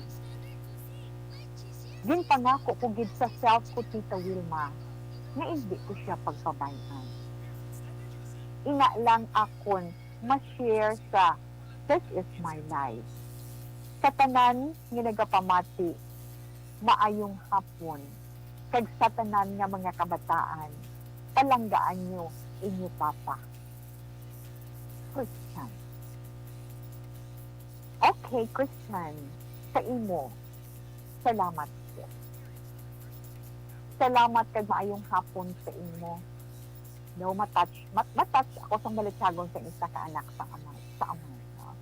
Ginpangako ko gid sa self ko, Tita Wilma, nga hindi ko siya pagpabayan. Ina lang akon ma-share sa This is my life. Sa tanan nga nagapamati, maayong hapon, kag sa tanan nga mga kabataan, palanggaan nyo inyo Papa. Christian. Okay, Christian, sa imo, salamat po. Salamat kag maayong hapon sa imo. No, matouch ako sa balitsagon sa isa ka anak sa amay. No?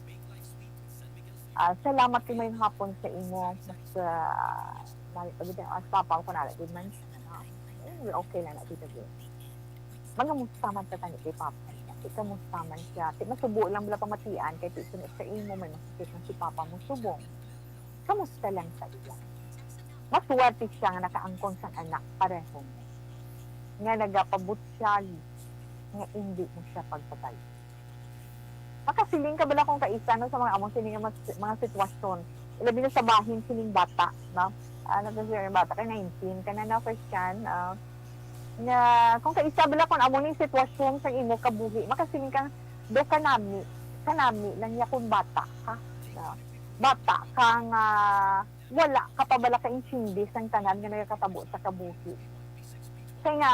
Salamat kag maayong hapon sa imo. Mas papa ko na good man. We're okay lang na dito. Mga mustaman sa tani kay Papa. Ikaw mustaman siya. Masubo lang wala pamatian kay tisunod sa imo may masakit ng si Papa mo subong. Kamusta lang sa iya? Masuwerte siya nga nakaangkon sa anak pareho mo. Nga nagapabot siya nga hindi mo siya pagpatay. Makasiling ka bala kung kaisa no, sa mga among sining mga sitwasyon. Ilabi na sa bahin sining bata, no? Kasi yung bata kay 19 ka na first yan, nga kung kaisa bala kung among ning sitwasyon sa imo kabuhi, makasiling ka do kanami lang ya kung bata ka. No? Bata kang wala ka pa bala ka insindi sang tanan nga nagakatabo sa kabuhi. Kaya nga,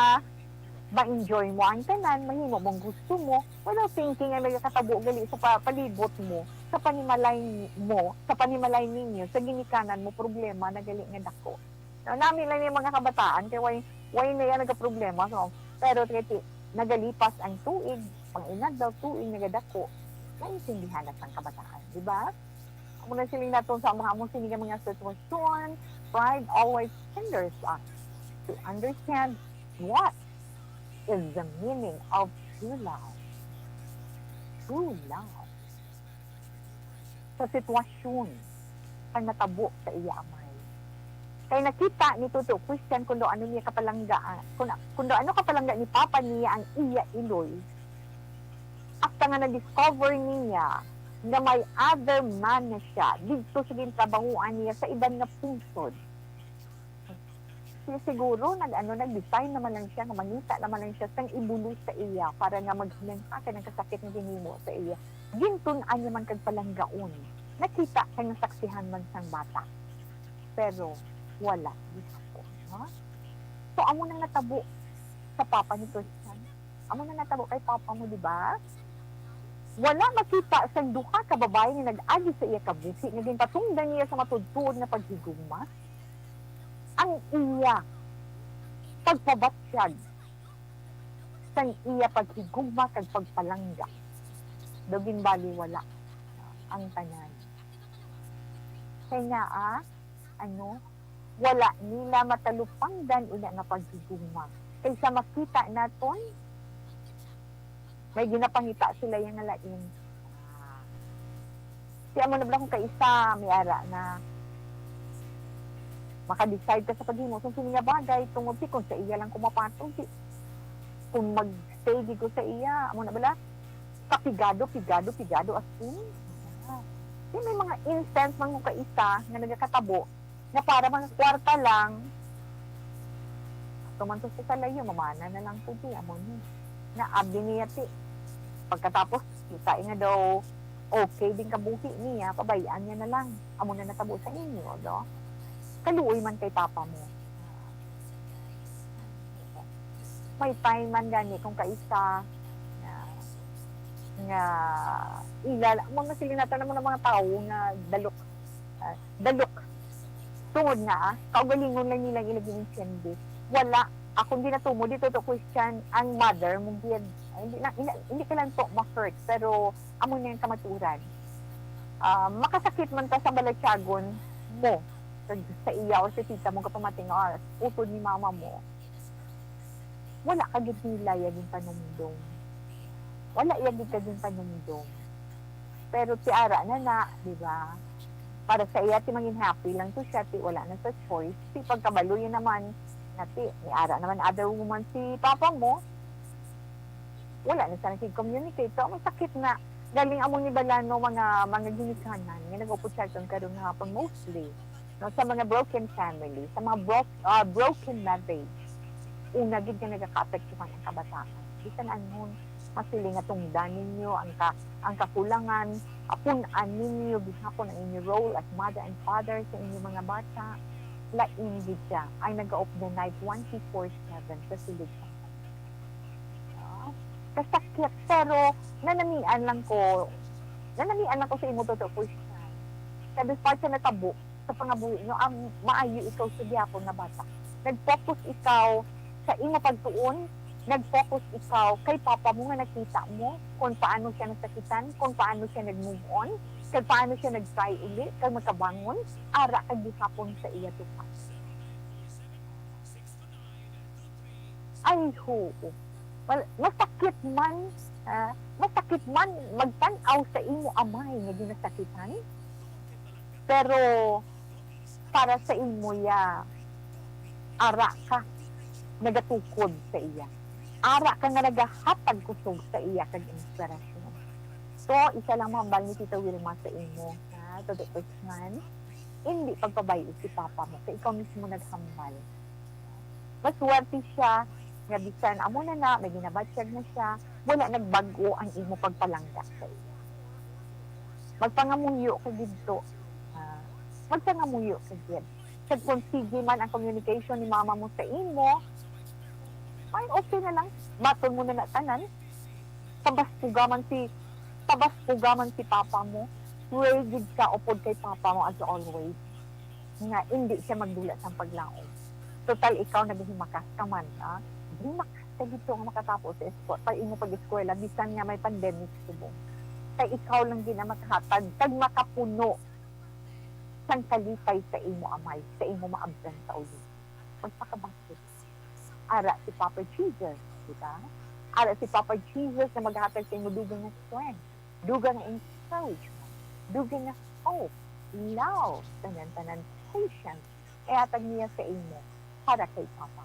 ma-enjoy mo ang tanan, mahimo mong gusto mo, wala thinking nga nagakatabo gali sa palibot mo, sa panimalay mo, sa panimalay ninyo, sa ginikanan mo, problema na gali nga dako. So, namin lang yung mga kabataan, kaya why na yan nagka-problema, so, pero kaya nagalipas ang tuig, pang-inad daw, tuig nagadako, naintindihan na ang kabataan, di ba? Muna siling natin sa mga among sining mga sitwasyon, pride always hinders us to understand what is the meaning of true love. True love. Sa sitwasyon, ang natabo sa iya amay. Kaya nakita ni Tuto Christian kung ano niya kapalanggaan, kung ano kapalangga ni Papa niya ang iya iloy. After nga na-discover niya na may other man na siya, dito siya din trabahuan niya sa ibang na punsod. Siguro nag-design naman lang siya, mangita naman lang siya sang ibulo sa iya para nga maghilang ka ng kasakit na ginimo sa iya. Gintun-an niya man kagpalanggaon. Nakita kay nasaksihan man sang bata. Pero wala dito po. No? So amo nang natabo sa papa ni Christian. Amo nang natabo kay papa mo, di ba? Wala makita sang duha ka babae nga nag-agi sa iya kabuhi, naging patungdan niya sa matudtuod na paghigugma. Ang iya pagpabatsyag sang iya paghigugma kag pagpalangga. Dugin baliwala ang tanan. Kaya wala nila matalupangdan ina nga paghigugma. Kaysa makita naton, may ginapangita sila yung nalain. Siya mo na bala kung kaisa, may ara na maka-decide ka sa paghimo kung sino nga bagay tungod kung sa iya lang kumapatong kung mag-stay di ko sa iya amo na bala kapigado as in may mga instance man kung kaisa nga nagakatabo na para mga kwarta lang tumantos sa layo mamana na lang po di amo ni na abi niya ti. Pagkatapos, kita nga daw, okay din kabuhi niya, pabayaan niya na lang. Amo na natabo sa inyo, no? Kaluoy man kay papa mo. May time man gani kung kaisa nga ilala mga silinatan naman ng mga tao nga dalok tungod nga kaugalingon lang nila ilaging sindi wala akong ginatumo dito to question ang mother mo gid hindi ka lang to ma-hurt pero amo na yung kamaturan makasakit man ka sa balatyagon mo sa iya o sa tita mo kapamating utod ni mama mo wala ka gid nila yung panumdong wala yan ka din panumdong. Pero si Ara na, di ba? Para sa iya, ti maging happy lang to siya, ti wala na sa choice. Si pagkabaluyan naman, nati, ni Ara naman, other woman, si papa mo, wala na sa nakig-communicate. So, may sakit na, galing among ni Balano, mga ginikanan, nga nag-upot siya kung karong hapon mostly. No, sa mga broken family, sa mga broken marriage, una, gid ka nagkaka-apektuhan ang kabataan. Di ka na anong, masiling nga tungdan ninyo ang kakulangan apunan ninyo bihapon ang inyong role as mother and father sa inyong mga bata lain gid siya ay nag-off the night 24/7 sa silid sa kasakit pero nanamian lang ko sa imo totoo po siya sabi part sa natabo sa pangabuhi nyo ang maayo ikaw sa gihapon na bata nag-focus ikaw sa imo pagtuon nag-focus ikaw kay papa mo nga nakita mo kung paano siya nasakitan, kung paano siya nag-move on, kung paano siya nag-try uli, kung makabangon, ara kag gihapon sa iya tupas. Ay ho, masakit man magtanaw sa imo amay nga ginasakitan, pero para sa imo ya, ara ka, nagatukod sa iya. Ara ka nga nagahatag kusog sa iya kag inspirasyon. So, isa lang mahambal ni Tita Wilma sa imo, ha? To the first man, hindi pagpabayo si Papa mo, kaya ikaw mismo naghambal. Maswerte siya, nga bisan, amo na, may ginabatsyag na siya, wala nagbago ang imo pagpalangga sa iya. Magpangamuyo ka dito, magpangamuyo ka dito. Sa kung sige man ang communication ni mama mo sa imo, ay okay na lang. Baton mo na tanan. Tabaspugaman si papa mo. Pray gid ka upod kay papa mo as always. Nga hindi siya magdula sa paglaom. Total ikaw naghimakas ka man, ha? Himakas ka dito nga makatapos sa eskwela. Pag imo pag-eskwela, bisan nga may pandemic subong. Kay ikaw lang din na makahatag, kag makapuno sang kalipay sa imo amay, sa imo maabdan sa ulo. Pagpakabakit. Ara si Papa Jesus, diba? Ara si Papa Jesus na maghatag sa inyo dugang na strength, dugang na encouragement, dugang na hope, love, tanan-tanan, patience, hatag niya sa inyo para kay Papa.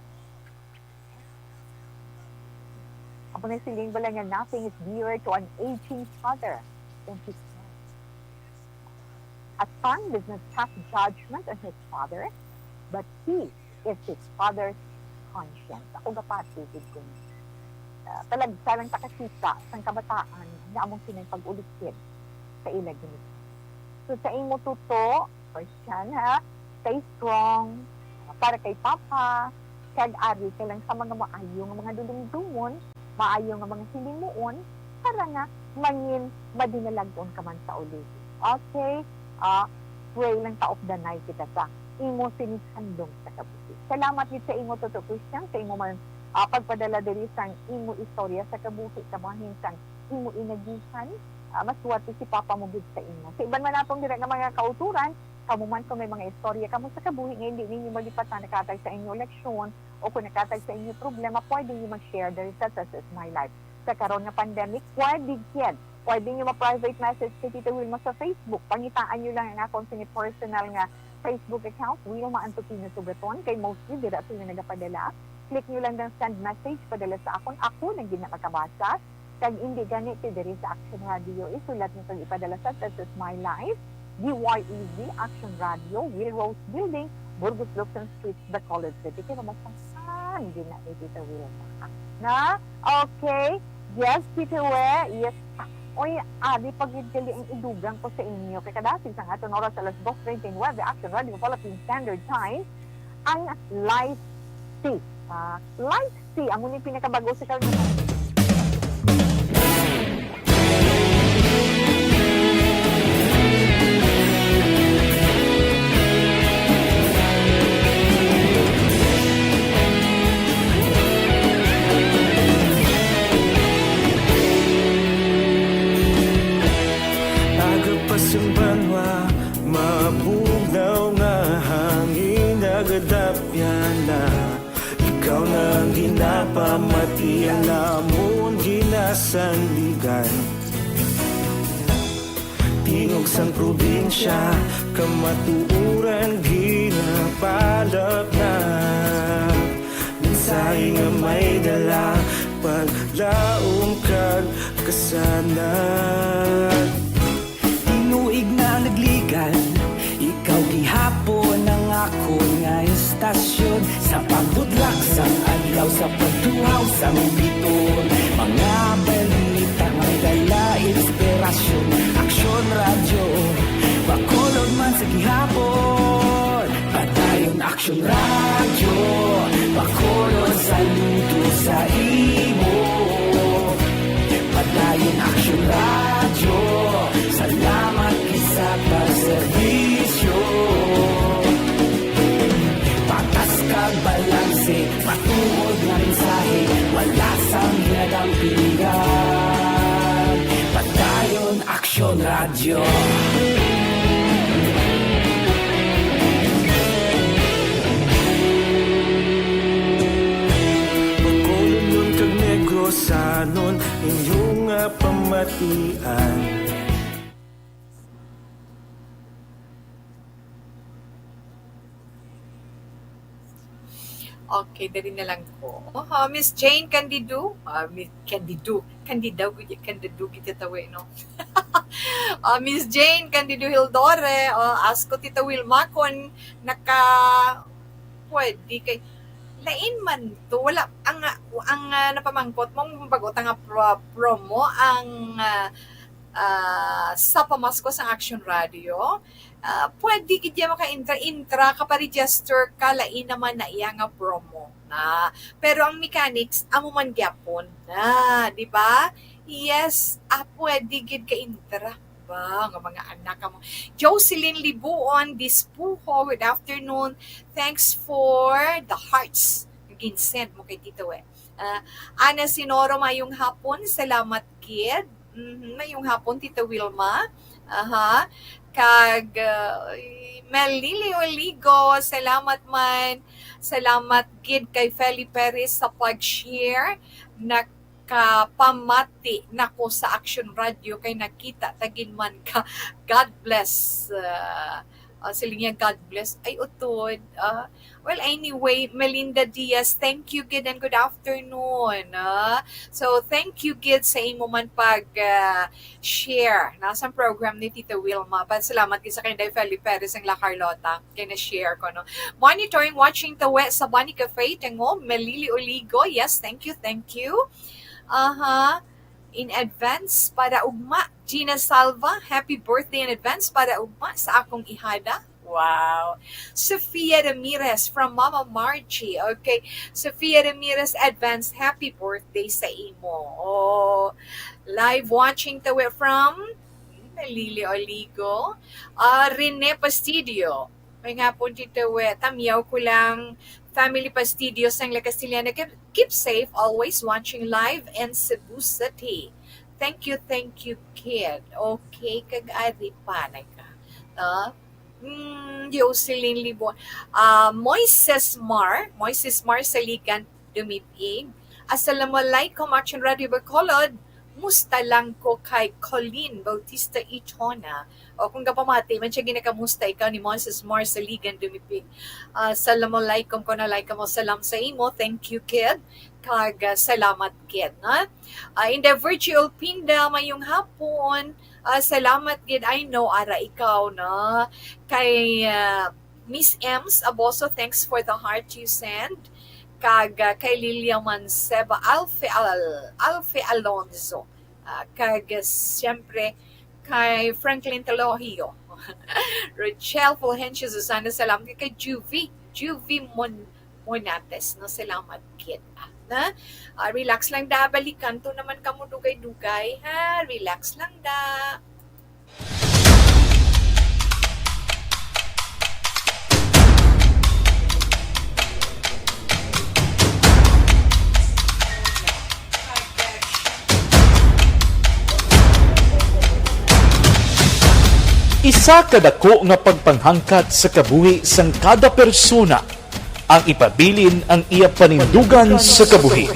Apo na siling bala nga, nothing is dearer to an aging father than his son. A son does not pass judgment on his father, but he is his father's conscience. Ako gapatid ko. Talagsalang takasika sa kabataan na among sinay pag-ulikid sa ilag nito. So sa imo tuto, Christian, ha? Stay strong para kay Papa, kag-ari ka lang sa mga maayong mga dulong-dumon, maayong mga hilimuon, para nga mangin madinalagdoon ka man sa ulit. Okay? Pray lang ta of the night kita sa imo sinisandong sa kabuhi. Salamat gid sa imo Toto Christian, sa imo man pagpadala diri sang imo istorya sa kabuhi kabahin sang imo inagihan. Maswerte si Papa mo gid sa imo. Sa iban man natong dira nga mga kauturan, kamo man kung may mga istorya kamo sa kabuhi nga hindi ninyo malipatan nakatag sa inyo leksyon o kung nakatag sa inyo problema, pwede niyo mag-share diri sa This Is My Life. Sa karon nga pandemic, pwede niyo ma-private message si Tita Wilma sa Facebook. Pangitaan niyo lang ang akong personal nga Facebook account, Wilma Antopino Sugaton, kay mostly dira sila nagapadala. Click nyo lang ng send message, padala sa akon. Ako nang ginapagkabasa. Kag hindi ganit diri sa Action Radio, isulat nyo kag ipadala sa This Is My Life, DYEZ, Action Radio, Will Rose Building, Burgos Lukson Street, Bacolod City. Kaya masasan, gina Tita Wilma. Na? Okay. Yes, Tito We. Yes. Oy, di pagkikili ang idugang ko sa inyo. Kaya kadasig sa aton oras alas 2:29, the Action Radio Philippine Standard Time, ang Life C. Life C, ang muling pinakabago sa kalagayan. Pasimbanwa, mabugnaw nga hangin nagadapyan na ikaw nang ginapamati ang lamon ginasandigan. Tingog sang probinsya, kamatuuran ginapalap na mensahe nga may dala, paglaong kag kasanad. Tinuig na nagligan, ikaw gihapon ang ako nga istasyon. Sa pagbudlak sang adlaw, sa pagtuhaw sang biton, mga balita may dala inspirasyon. Aksyon radyo, bakolod man sa gihapon. Padayon Aksyon radyo, bakolod saludo sa imo. Padayon Aksyon radyo, salamat sa pagserbisyo. Patas kag balanse, patuod nga mensahe, wala sang hinagang pilihan. Padayon Aksyon radyo. Bakolod nun kag Negrosanon, inyong nga pamatian. Okay, dali na lang ko. Miss Jane Candido. Candido, kita tawi, no? Miss Jane Candido Hildore, ask ko Tita Wilma kung pwede kay lain man to, wala ang napamangkot mong bago nga promo ang sa pamasko sa Action Radio. Pwede kaya maka-intra ka pa-register ka, lain naman na iya nga promo na. Pero ang mechanics, amo man gyapon na, di ba? Yes, pwede gid ka-intra ba nga mga anak mo. Jocelyn Libuon, Dispuho, good afternoon. Thanks for the hearts. Ginsend mo kay Tito Ana Sinoro, mayong hapon. Salamat, kid. Mayong hapon, Tita Wilma. Kag Melili Oligo, salamat man. Salamat gid kay Feli Perez sa pag-share. Nakapamati nako sa Action Radio kay nakita tagin man ka. God bless. Siling yan, God bless. Ay, utod. Well, anyway, Melinda Diaz, thank you, Gid, and good afternoon. So, thank you, Gid, sa imo man pag-share nasa program ni Tita Wilma. Salamat gid sa kanya Feli Perez ang La Carlota. Kaya na-share ko, no? Monitoring, watching tawe sa Bunny Cafe, Tengo, Melili Oligo. Yes, thank you, thank you. In advance para ugma. Gina Salva, happy birthday in advance para ugma sa akong ihada. Wow. Sofia Ramirez from Mama Margie. Okay. Sofia Ramirez, advance happy birthday sa imo. Live watching tawi from Lili Oligo. Rene Pastidio. May nga po dito, tamiyaw ko lang. Family Pastidios ng La Castillana. Keep safe, always watching live in Cebu City. Thank you, kid. Okay, kag-ari pa na ka. Jocelyn Libon. Moises Mar Saligan, Dumipig. Assalamualaikum, Action Radio Bacolod. Musta lang ko kay Colleen Bautista Ichona. O kung kapamati, man siya ginakamusta ikaw ni Moises Mar Saligan, Dumipig. Assalamualaikum ko na like mo. Salam sa imo. Thank you, kid. Kag salamat, kid. In the virtual pinda, mayong hapon. Salamat, kid. I know, ara ikaw, na. Kay Miss Ems Aboso, thanks for the heart you send. kag kay Lilia Manceba, Alfe Alonso, kag siyempre kay Franklin Telohio, Rachel Fulgencio, Susana, salamat kay Juvie Monates, no, salamat kita. Na? Relax lang da, balikan to naman kamo dugay-dugay, ha? Relax lang da. Isa kadako nga pagpanghangkat sa kabuhi sang kada persona ang ipabilin ang iya panindugan sa kabuhi.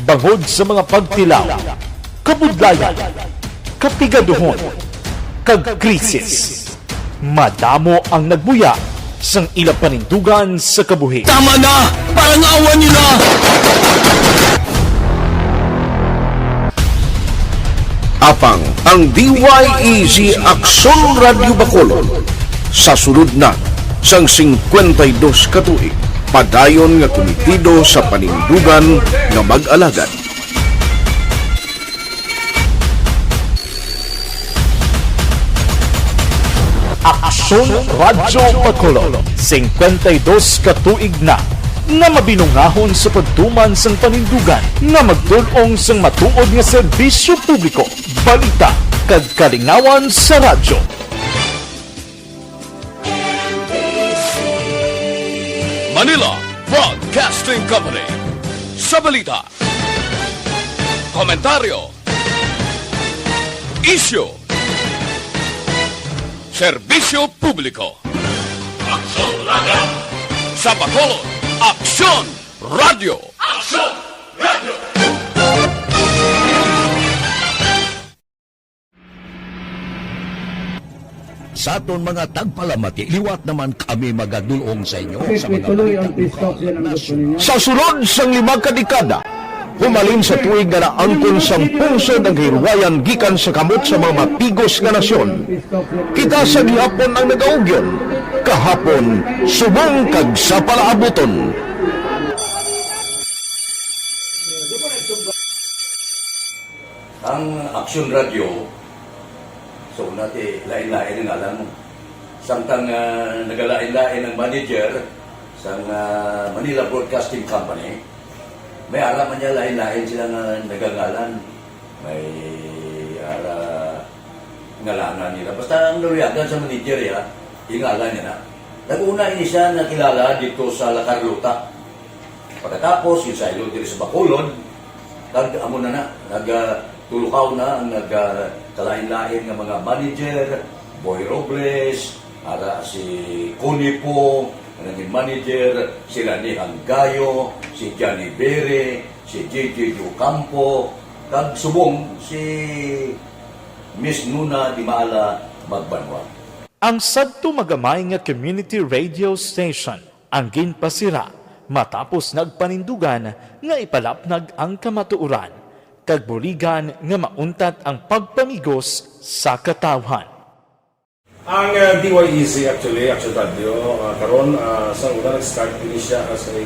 Bangod sa mga pagtilaw, kabudlayan, kapigaduhon, kag krisis. Madamo ang nagbuya sang ila panindugan sa kabuhi. Tama na! Parang awan niyo na! Apang ang DYEZ Aksyon Radio Bacolod sa sulod na sang 52 katuig padayon nga komitido sa panindugan nga mag-alagad. Aksyon Radio Bacolod, 52 katuig na nga mabinungahon sa pagtuman sang panindugan nga magdulong sang matuod nga serbisyo publiko, balita kag kalingawan sa radyo. Manila Broadcasting Company. Sa balita, komentaryo, isyu, serbisyo publiko. Aksyon Radio! Sa Bacolod, Aksyon Radio! Aksyon Radio! Sa aton mga tagpalamati, liwat naman kami magadulong sa inyo sa mga Sa sulod sang 5 kadekada, humalin sa tuig nga naangkon sang pungsod ang hirwayan gikan sa kamot sa mga mapigos nga nasyon. Kita sa gihapon ang nagaugyon, kahapon subong kag sa palaabuton. ang Aksyon Radio. So nati lain-lain ang alam. Samtang nagalain-lain ang manager sa Manila Broadcasting Company, may alam niya lain-lain sila nga nagangalan. May ngalanan nila. Basta ang naluyagan sa manager ya, ingalan niya na. Nag-una ini siya nakilala dito sa La Carlota. Pagkatapos, yung sa ilo dito sa Bacolod, amo na nagtulukaw na ang nagkalain-lain ng mga manager, Boy Robles, si Connie po, naging manager, si Rani Hangayo, si Johnny Bere, si JJ Ocampo, kag subong si Miss Nuna Di Maala Magbanwa. Ang sadto magamay nga community radio station ang ginpasira matapos nagpanindugan nga ipalapnag ang kamatuoran kag buligan nga mauntat ang pagpamigos sa katawhan. Ang DYEZ actually, Aksyon Radio, karon sa una nag-start din siya as a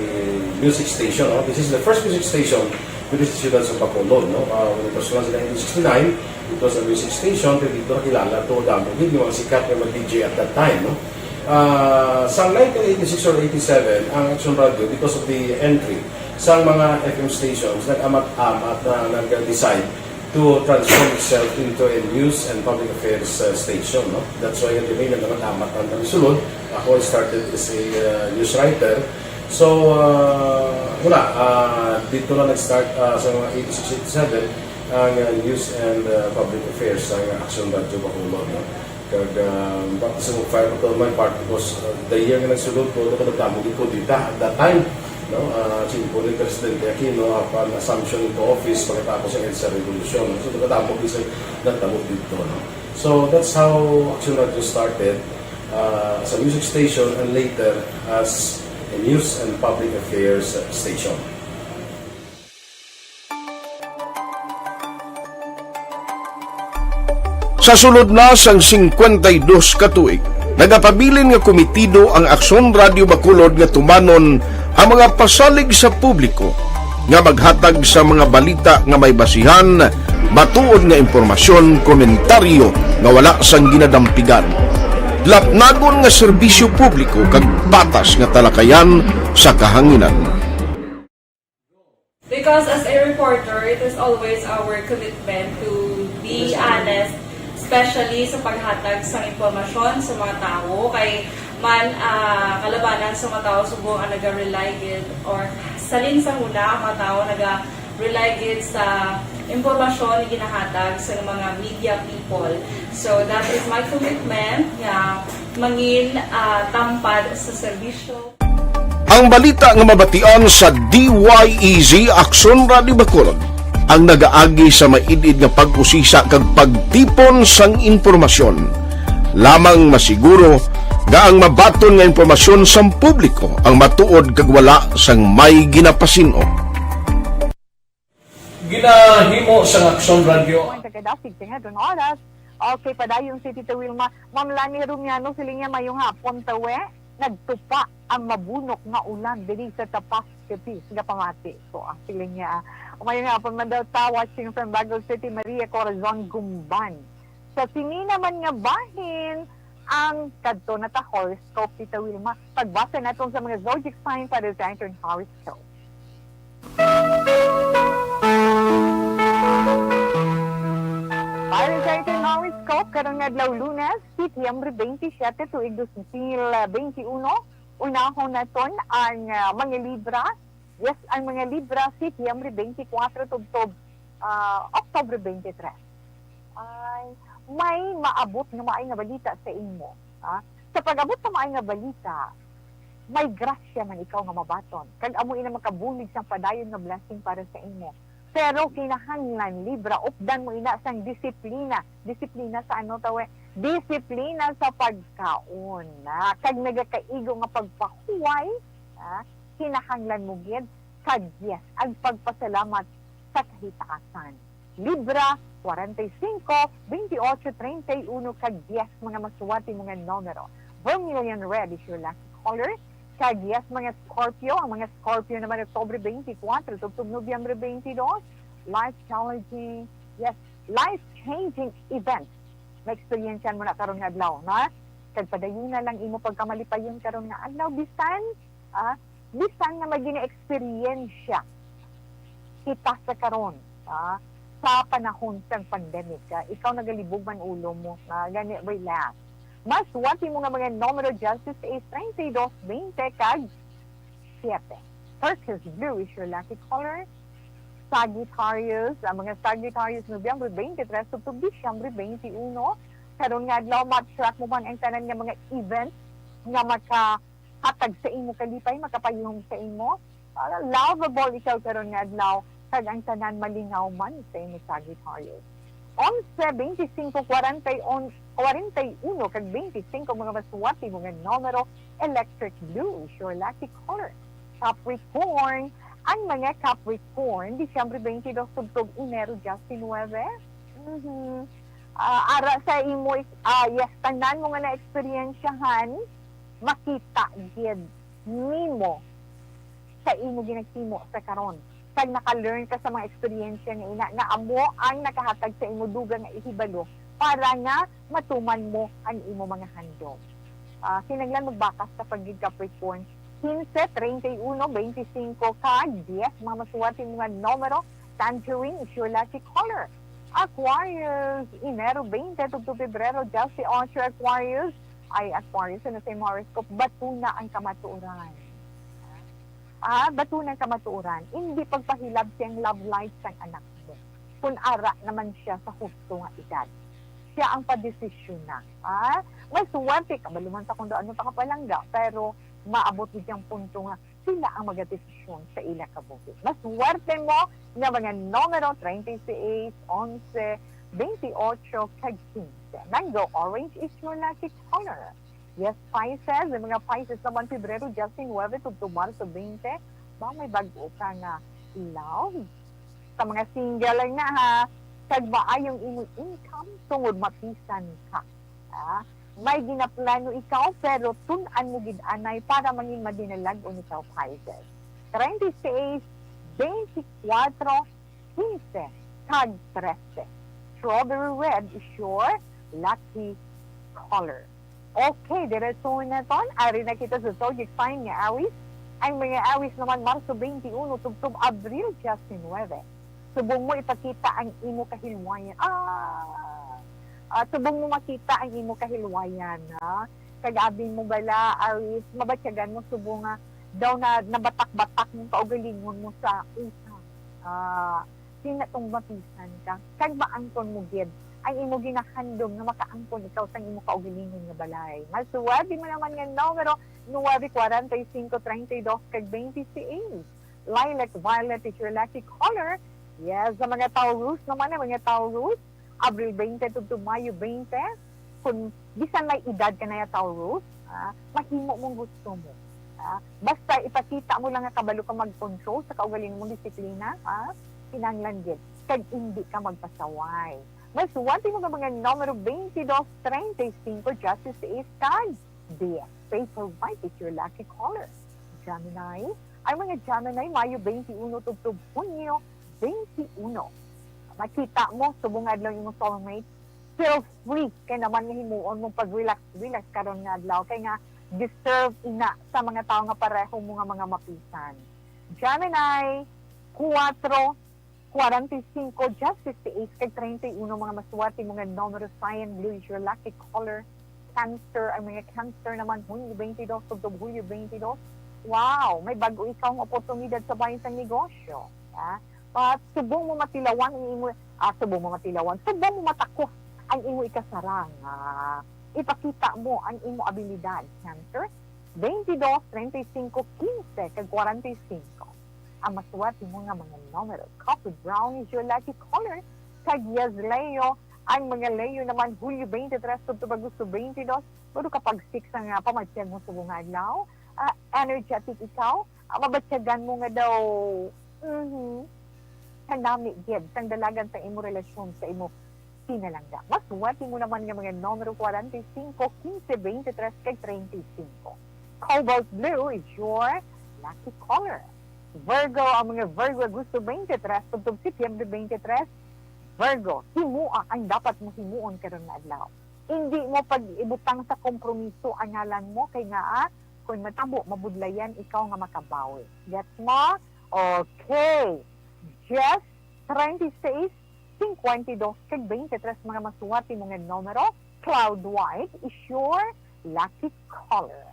music station. No? This is the first music station with the students of Bacolod. No? When it was launched in 1969, it was a music station. Pero dito nakilala to damo din yung mga sikat na mag-DJ at that time. No? Sa 1986 or 87, ang Aksyon Radio, because of the entry sa mga FM stations, nag-amat-amat na nag-decide to transform itself into a news and public affairs station. No? That's why the main nag-amat ang sulod. Ako started as a news writer. So, dito na nag-start sa mga 86-87 ang news and public affairs sa Aksyon Radio Bacolod. No? Kag sa fire to my part because the year nga nagsulod ko nagdamo ko dito at that time, no, po ni Presidente Aquino upon assumption into office pagkatapos ng EDSA Revolution. So nagdamo ko dito. No? So that's how Aksyon Radio started as a music station and later as a news and public affairs station. Sa sulod na sang 52 katuig, nagapabilin nga komitido ang Aksyon Radio Bacolod nga tumanon ang mga pasalig sa publiko nga maghatag sa mga balita nga may basihan, matuod nga impormasyon, komentaryo nga wala sang ginadampigan. Lapnagon nga serbisyo publiko kag patas nga talakayan sa kahanginan. Because as a reporter, it is always our commitment to be honest, especially sa paghatag sa impormasyon sa mga tao, kay man kalabanan sa mga tao subong ang naga-rely gid or salin sa huna ang mga tao naga-rely gid sa impormasyon na ginahatag sa mga media people. So that is my commitment nga mangin tampad sa serbisyo. Ang balita nga mabatian sa DYEZ Aksyon Radio Bacolod ang nagaagi sa maidid nga pag-usisa kag pagtipon sang impormasyon. Lamang masiguro nga ang mabaton nga impormasyon sa publiko ang matuod kag wala sang may ginapasino. Ginahimo sa Aksyon Radio. Tagadasig tinga doon oras. Okay, padayon si Tita Wilma. Ma'am Lani Rumiano, sila niya mayong hapon tawe. Nagtupa ang mabunok nga ulan diri sa Tapas City, sa Pamati. So, sila niya. Mayong hapon man daw ta, watching from Baguio City, Maria Corazon, Gumban. Sa sini naman nga bahin, ang kadto na ta horoscope, Tita Wilma. Pagbasa natin sa mga zodiac sign para sa Intern horoscope. Para sa Intern horoscope, karong adlaw Lunes, Setyembre 27 tuig 2021, unahon naton ang mga Libra. Yes, ang mga Libra, Setyembre 24 tubtob Oktubre 23. Ay, may maabot na maay nga balita sa imo. Sa pag-abot na maay nga balita, may grasya man ikaw nga mabaton. Kag amo ina makabulig sang padayon nga blessing para sa imo. Pero kinahanglan Libra, updan mo ina sang disiplina. Disiplina sa ano tawe? Disiplina sa pagkaon. Kag nagakaigo nga pagpahuway, kinahanglan mo gid kag yes, ang pagpasalamat sa kahitaasan. Libra 45, 28, 31 kag 10 mga masuwati mga numero. Vermilion red is your lucky color. Kag yes, mga Scorpio, ang mga Scorpio naman Oktubre 24, tugtog Nobyembre 22, life-challenging, yes, life-changing event. Na-experiencean mo na karong nga adlaw, na? Kag padayon na lang imo pagkamalipayon karong nga adlaw, bisan nga magina-experiensya kita sa karon, sa panahon sang pandemic. Ikaw nagalibog man ulo mo, gani relax. Mas wati mo nga mga numero Justice Ace 32, 20 kag 7. Turquoise blue is your lucky color. Sagittarius, ang mga Sagittarius Nobyembre 23 tugtog Disyembre 21. Karon nga adlaw ma-track mo man ang tanan nga mga events nga makahatag sa imo kalipay, makapayuhong sa imo. Lovable ikaw karon nga adlaw kag ang tanan malingaw man sa imo Sagittarius. 11, 25, 41, kag 25 mga masuwati mga numero electric blue is your lucky color. Capricorn, ang mga Capricorn, Disyembre 22 tugtog Enero Justin 9. Ara sa imo, yes, tanan mo nga na-experiensyahan, makita gid nimo sa imo ginagtimo sa karon. Kag naka-learn ka sa mga experiensya nga ina, nga amo ang nakahatag sa imo dugang nga ihibalo para nga matuman mo ang imo mga handom. Kinanglan magbakas sa pagiging Capricorn. 15, 31, 25, kag 10, mga masuwati mga numero, tangerine is your lucky color. Aquarius, Enero 20, tugtog Pebrero, just si 8 Aquarius, ay Aquarius, na sa imo horoscope, batuna ang kamatuoran. Batuna ang kamatuoran, hindi pagpahilab siyang love life sang anak mo. Kung ara naman siya sa husto nga edad. Siya ang padesisyon na. May suwerte ka, maluman sa kung doon pa kapalangga, pero maabot diyang punto nga sila ang magadesisyon sa ila kabuhi. Mas suwerte mo nga mga numero 36, 11, 28, kag 15. Mango orange is your lucky color. Yes, Pisces, yung mga Pisces naman Pebrero, Justin 9, tugtog Marso 20, ba may bago ka nga love? Sa mga single na ha, kag maayong imong income, tungod mapisan ka. may ginaplano ikaw pero tunan mo gid anay para mangin madinalag o ikaw prizes. 36, 24, 15, tag 13. Strawberry red is your lucky color. Okay, diretso na ton. Ari na kita sa Zodiac sign nga awis. Ang mga awis naman Marso 21, tugtog Abril 19. Subong mo ipakita ang imo kahilwayan. Subong mo makita ang imo kahilwayan. Kagabi mo bala, awis, mabatyagan mo subong nga daw na nabatak-batak mong kaugalingon mo sa utang. Sinatong mapisan ka. Kag maangton mo gid ang imo ginahandom nga makaangkon ikaw sa imo kaugalingon nga balay. Masuwadi mo naman nga numero 9, 45, 32, kag 26. Lilac violet is your lucky color. Yes, sa mga Taurus naman, ang mga Taurus, Abril 20 to Mayo 20. Kung bisan may edad ka na ya Taurus, mahimo mong gusto mo. Basta ipakita mo lang nga kabalo ka mag-control sa kaugalingon mong disiplina, pinanglan gid. Kag hindi ka magpasaway. Mas suwati mo nga mga numero 22, 35, Justice is card. The paper white is your lucky color. Gemini, ay mga Gemini, Mayo 21 to Hunyo 21. Makita mo, subong adlaw yung soulmate, feel free kay naman nga himuon mong pag-relax karon nga adlaw kay nga deserve ina sa mga tao nga pareho mo nga mga mapisan. Gemini, 4, 45, Justice 8, kay 31 mga maswati mga numero sign, blue is your lucky color. Cancer, ang mga Cancer naman, Hunyo 22, tugtog Hunyo 22. Wow, may bago ikaw ng oportunidad sa bayan sa negosyo. At subong mo matilawan ang imo, subong mo matakos ang imo ikasarang. Ipakita mo ang imo abilidad, Cancer. 22, 35, 15, kag 45. Ang maswati mo nga mga numero. Coffee brown is your lucky color. Kag yes, Leo, ang mga Leo naman, Hulyo 23, tugtog gusto 22. Pero kapag 6 ang pamatsyag mo sa bunga adlaw, energetic ikaw, mabatyagan mo nga daw, kanami gid sang dalagan sa imo relasyon sa imo pinalangga. Maswati mo naman nga mga numero 45, 15, 23, kag 35. Cobalt blue is your lucky color. Virgo, ang mga Virgo gusto 23, tugtog Setyembre 23. Virgo, himua ang dapat mo himuon karon nga adlaw. Hindi mo pag-ibutang sa kompromiso ang ngalan mo kay nga kung matabo mabudlayan ikaw nga makabawi. Gets mo? Okay. Just 36, 52, kag 23 mga masuwati mga numero. Cloud white is your lucky color.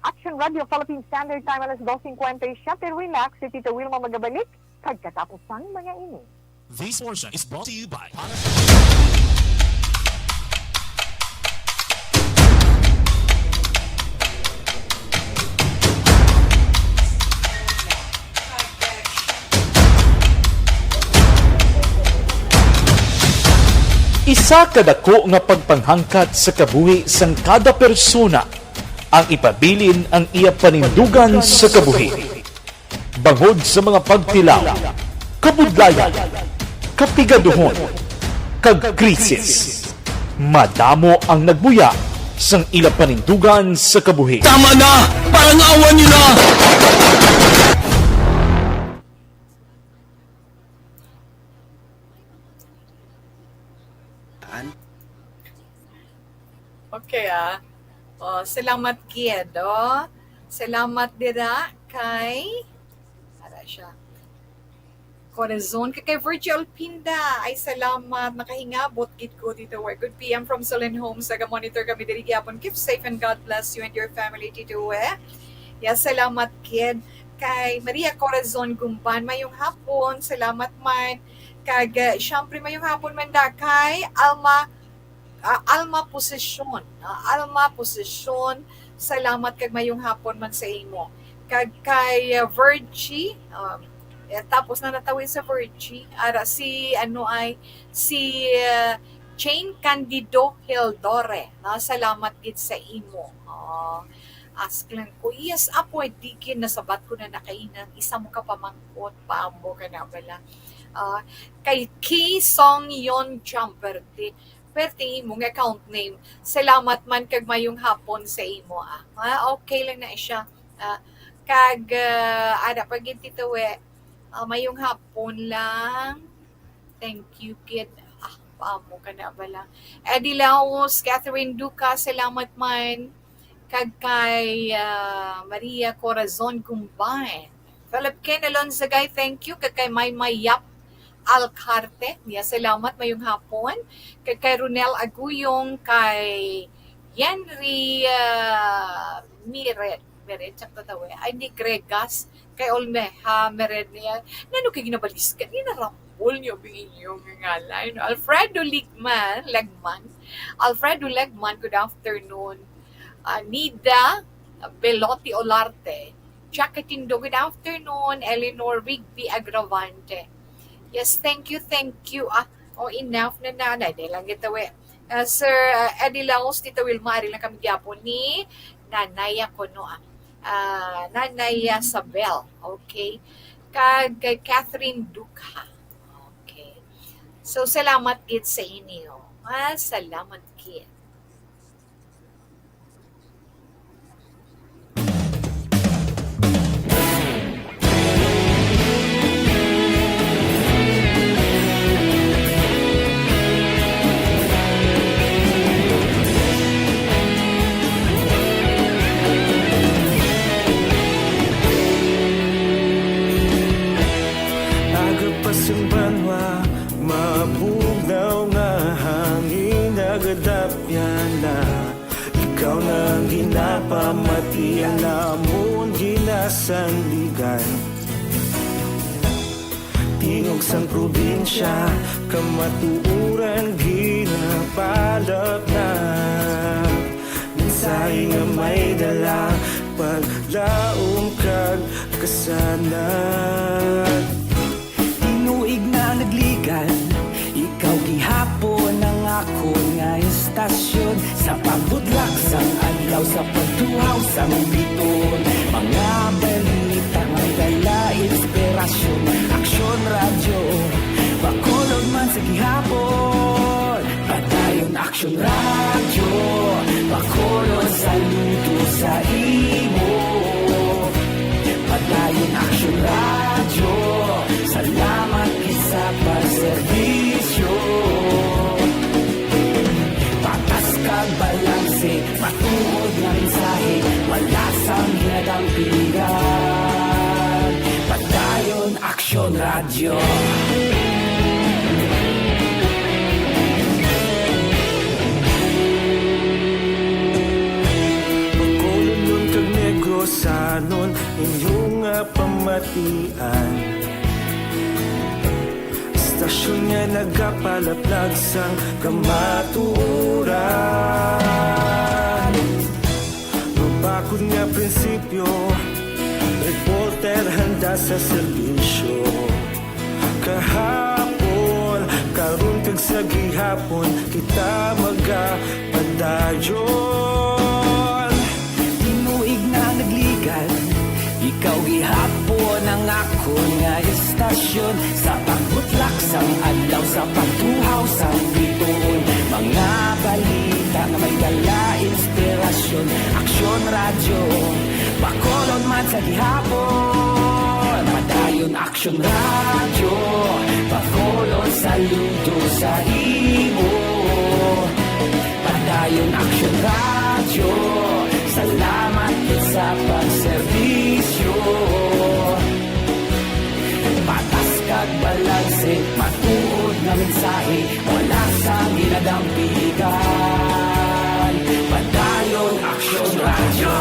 Action Radio Philippine Standard Time alas 2:50. Pero relax, si Tito Wilma magabalik pagkatapos ng mga ini. This portion is brought to you by Isa kadako nga pagpanghangkat sa kabuhi sang kada persona ang ipabilin ang iya panindugan sa kabuhi. Bangod sa mga pagtilaw, kabudlayan, kapigaduhon, kag krisis. Madamo ang nagbuya sang ila panindugan sa kabuhi. Tama na! Parang awan nyo na! Okay, salamat kid, Salamat dira kay para siya. Corazon kay Virgil Pinda. Ay salamat nakahingabot gid ko dito work. Good PM from Solin Homes. Taga-monitor kami diri gyapon. Keep safe and God bless you and your family dito Yes, salamat kid. Kay Maria Corazon Gumban mayong hapon. Salamat man. Kag syempre mayong hapon man da kay Alma Posisyon. Alma Posisyon. Salamat kag mayong hapon man sa imo. Kag kay Virgie, tapos na natawid sa Virgie, ara si Jane Candido Hildore. Salamat gid sa imo. Ask lang ko, yes, apoy, digin, nasabat ko na nakainan, isa mo ka pamangkot, paambo ka na bala. Kay Ki Song Yon Jumper, perti imong account name. Salamat man kag mayong hapon sa imo. Okay lang na siya. Ada pag Tito We, mayong hapon lang. Thank you, kid. Paamo ka na ba lang. Eddie Laos, Catherine Duca, salamat man. Kag kay Maria Corazon Gumbay. Philip Ken Alonzagay, thank you. Kag kay Maymay Yap Alcarte, salamat mayong hapon. Kag kay Ronel Aguyong, kay Henry Miret, sakto daw ay hindi Gregas, kay Olmeha Miret niya. Nano kay ginabalis ka? Ginarapol niyo bingin yung ngalan. Alfredo Legman, good afternoon. Nida Belotti Olarte, Chakatindo, good afternoon. Eleanor Rigby Agravante. Yes, thank you. Enough na nanay. Dahil lang ito Sir Eddie Laos, Tito Wilma, ari lang kami gyapon ni Nanaya Kono. Nanaya Sabel. Okay. Kag Catherine Duca. Okay. So, salamat kid sa inyo. Salamat kid. Agapasumbanwa, mabugnaw nga hangin nagadapyan na. Ikaw nang ginapamatian namon ginasandigan. Tingog sang probinsya, kamatuuran ginapalap na. Mensahe nga may dala, paglaom kag kasanan. Tinuig na nagligan, ikaw gihapon ang ako nga istasyon. Sa pagbudlak sang adlaw, sa pagtuhaw sang biton. Mga balita may dala inspirasyon. Aksyon radyo, bakulog man sa gihapon. Padayon aksyon radyo, bakulog saludo sa imo. Padayon aksyon radyo, salamat sa pagserbisyo. Patas kag balanse, matuod nga mensahe, wala sang ginadampingan. Padayon aksyon radyo. Pagkulon nun kag Negrosanon, inyong nga pamatian. Stasyon nga nagapalaplag sang kamaturan. Mabakod nga prinsipyo, reporter handa sa serbisyo. Kahapon, karon kag sa gihapon, kita magapadayon. Tinuig na nagligan, ikaw gihapon ang ako nga istasyon. Sa pagbutlak sang adlaw, sa pagtuhaw sang biton. Mga balita na may dala inspirasyon. Aksyon radyo, bakolon man sa gihapon. Padayon aksyon radyo, bakolon saludo sa imo. Padayon aksyon radyo, salamat sa pagserbisyo. Patas kag balanse, matuod na mensahe, wala sang ginadampigan. Padayon aksyon radyo.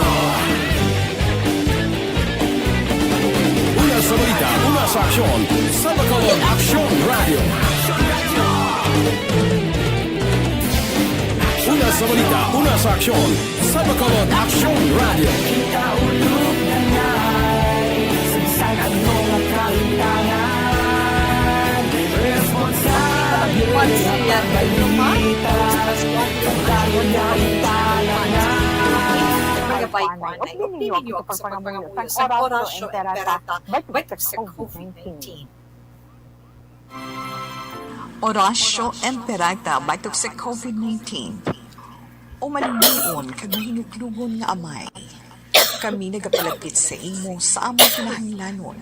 Una sa balita, una sa aksyon, sa Bacolod Aksyon Radio. Una sa balita, una sa aksyon, sa Bacolod Aksyon Radio. Kita ulog na na'y sinsan at mga kahintangan. Responsable ang balita, pagkaroon na ipalangan. Opinion niyo ako sa pagpangamuyo sa Orasyo Imperata batik sa COVID-19. Horacio Emperata batok sa COVID-19. O malinion kag mahinuklugon nga amay. Kami nagapalapit sa imo sa among kinahanglanon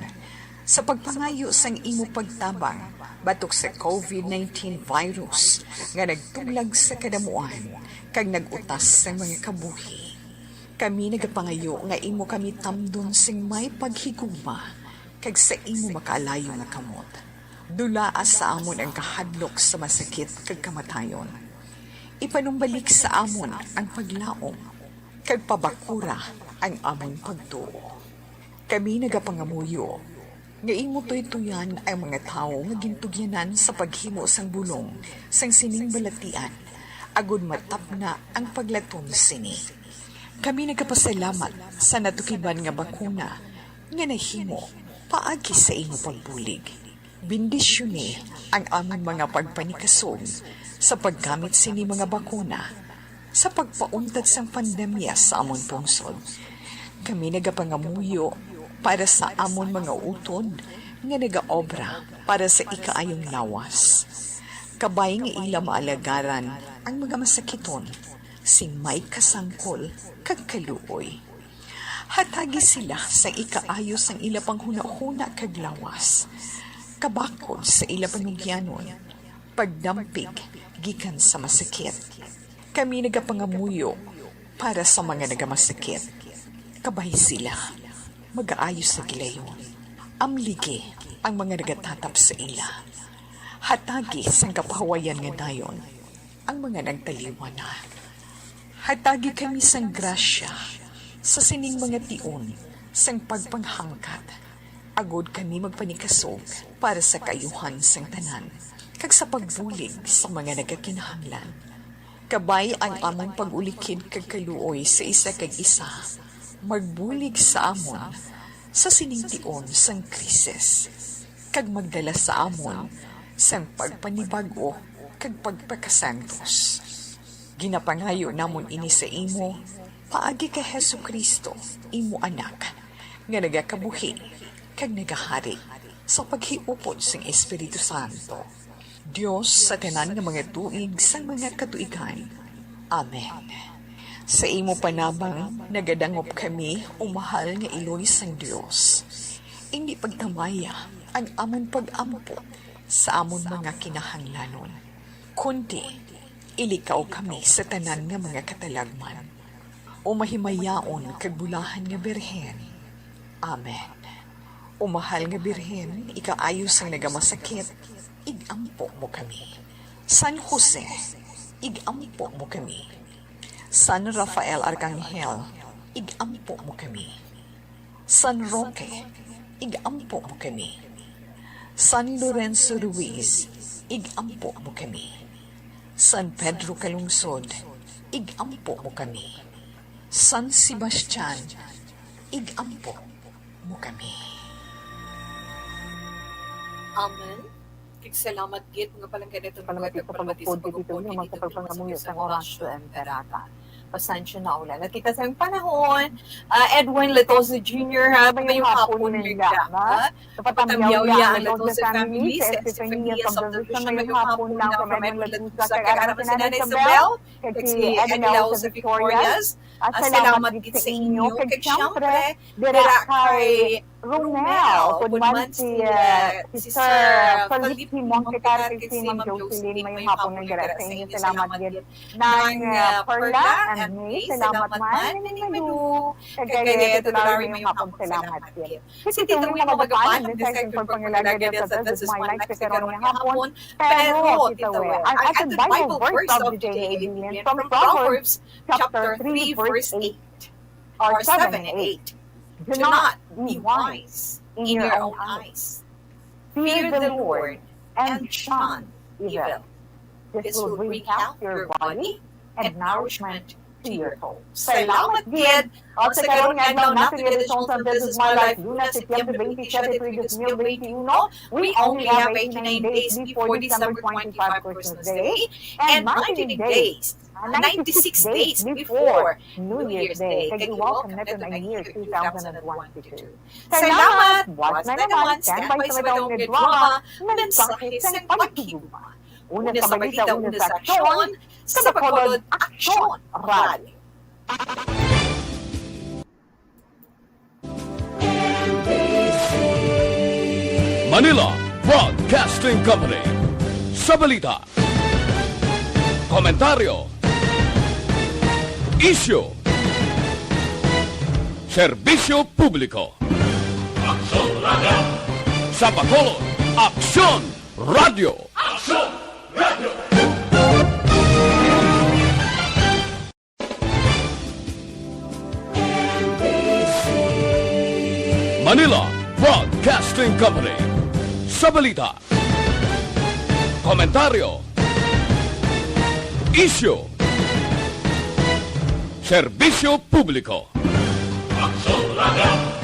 sa pagpangayo sang imo pagtabang batok sa COVID-19 virus nga nagtuglag sa kadamuan kag nagutas sa mga kabuhi. Kami nagapangayo nga imo kami tamdon sing may paghigugma kag sa imo makaalayo nga kamot. Dulaa sa amon ang kahadlok sa masakit kag kamatayon. Ipanumbalik sa amon ang paglaom kag pabakura ang amon pagtuo. Kami nagapangamuyo nga imo tuytuyan ang mga tao nga gintugyanan sa paghimo sang bulong sang sining balatian agud matapna ang paglatom sini. Kami nagapasalamat sa natukiban nga bakuna nga nahimo paagi sa imo pagbulig. Bendisyoni ang aming mga pagpanikasog sa paggamit sini mga bakuna sa pagpauntad sang pandemya sa amon pungsod. Kami nagapangamuyo para sa amon mga utod nga nagaobra para sa ikaayong lawas. Kabay nga ila maalagaran ang mga masakiton sing may kasangkol kag kaluoy. Hatagi sila sa ikaayo sang ila panghuna-huna kag lawas. Kabakod sa ila panugyanon, pagdampig gikan sa masakit. Kami nagapangamuyo para sa mga nagamasakit. Kabay sila mag-aayos sa gilayon. Amligi ang mga nagatatap sa ila. Hatagi sang kapahawayan nga dayon ang mga nagtaliwan na. Hatagi kami sang grasya sa sining mga tion sang pagpanghangkat. Agod kami magpanikasog para sa kayuhan sang tanan kag sa pagbulig sa mga nagakinahanglan. Kabay ang among pag-ulikid kag kaluoy sa isa kag isa. Magbulig sa amon sa sining-tion sang krisis, kag magdala sa amon sang pagpanibago kag pagpakasantos. Ginapangayo namon ini sa imo, paagi ka Hesu Kristo, imo anak, nga nagakabuhi kag nagahari sa paghiupod sang Espiritu Santo. Dios sa tanan nga mga tuig sang mga katuigan. Amen. Sa imo panabang, nagadangop kami o mahal nga iloy sang Dios. Hindi pagtamaya ang amon pag-ampo sa amon mga kinahanglanon. Kundi, ilikaw kami sa tanan nga mga katalagman. O mahimayaon kag bulahan nga birhen. Amen. O mahal nga birhen, ikaayo sang nagamasakit, igampo mo kami. San Jose, igampo mo kami. San Rafael Arcangel, igampo mo kami. San Roque, igampo mo kami. San Lorenzo Ruiz, igampo mo kami. San Pedro Calungsod, igampo mo kami. San Sebastian, igampo mo kami. Amen. Salamat git mga palanggan ito Palamatit sa pagpapod dito yung mga pagpangamuyo sa Horacio Emperata. Pasensya na ulan. At kita sa panahon, Edwin Letoso Jr. Mayong hapon nila. Patamyaw ang Letoso family, sa Estefania Subdivision, mayong hapon lang from Edwin Letoso sa kag-arap si Nanay Isabel, kag si Edwin sa Victorias. Salamat git sa inyo. Kag siyempre, dira kay Romel, kudman si Sir Felipe Montecar, si Ma'am Jocelyn, mayong hapon ng gara sa inyo. Salamat din ng Perla and May, salamat man, and Manu, kagaya ito lari mayong hapon, salamat din. Kasi tito mo yung magpapaan, din sa yung pagpangalaga din sa This is My Life, sa karoon ng hapon, pero tito ang ating Bible verse of the day, from Proverbs chapter 3, verse 8, or 7 and 8. Do not be wise in your own eyes. Fear the Lord and shun evil. This will bring health to your body and nourishment to your soul. Salamat din! O sa karoon nga lang natin edisyon sa This is My Life, Lunes, September 27, 2021. We only have 89 days before December 25, Christmas Day, and 96 days before New Year's Day. Kaya welcome na ito ng year 2022. Salamat! Watch na naman, stand by sa madawang na drama, mensahe sa pagkikuma. Una sa balita, una sa aksyon, sa Bacolod Aksyon Rally. Manila Broadcasting Company. Sa balita, komentaryo, issue, serbisyo publiko. Aksyon Radio. Sa Bacolod, Aksyon Radio. Aksyon Radio. Manila Broadcasting Company. Sa balita, komentaryo, issue, serbisyo publiko. Aksyon Radio.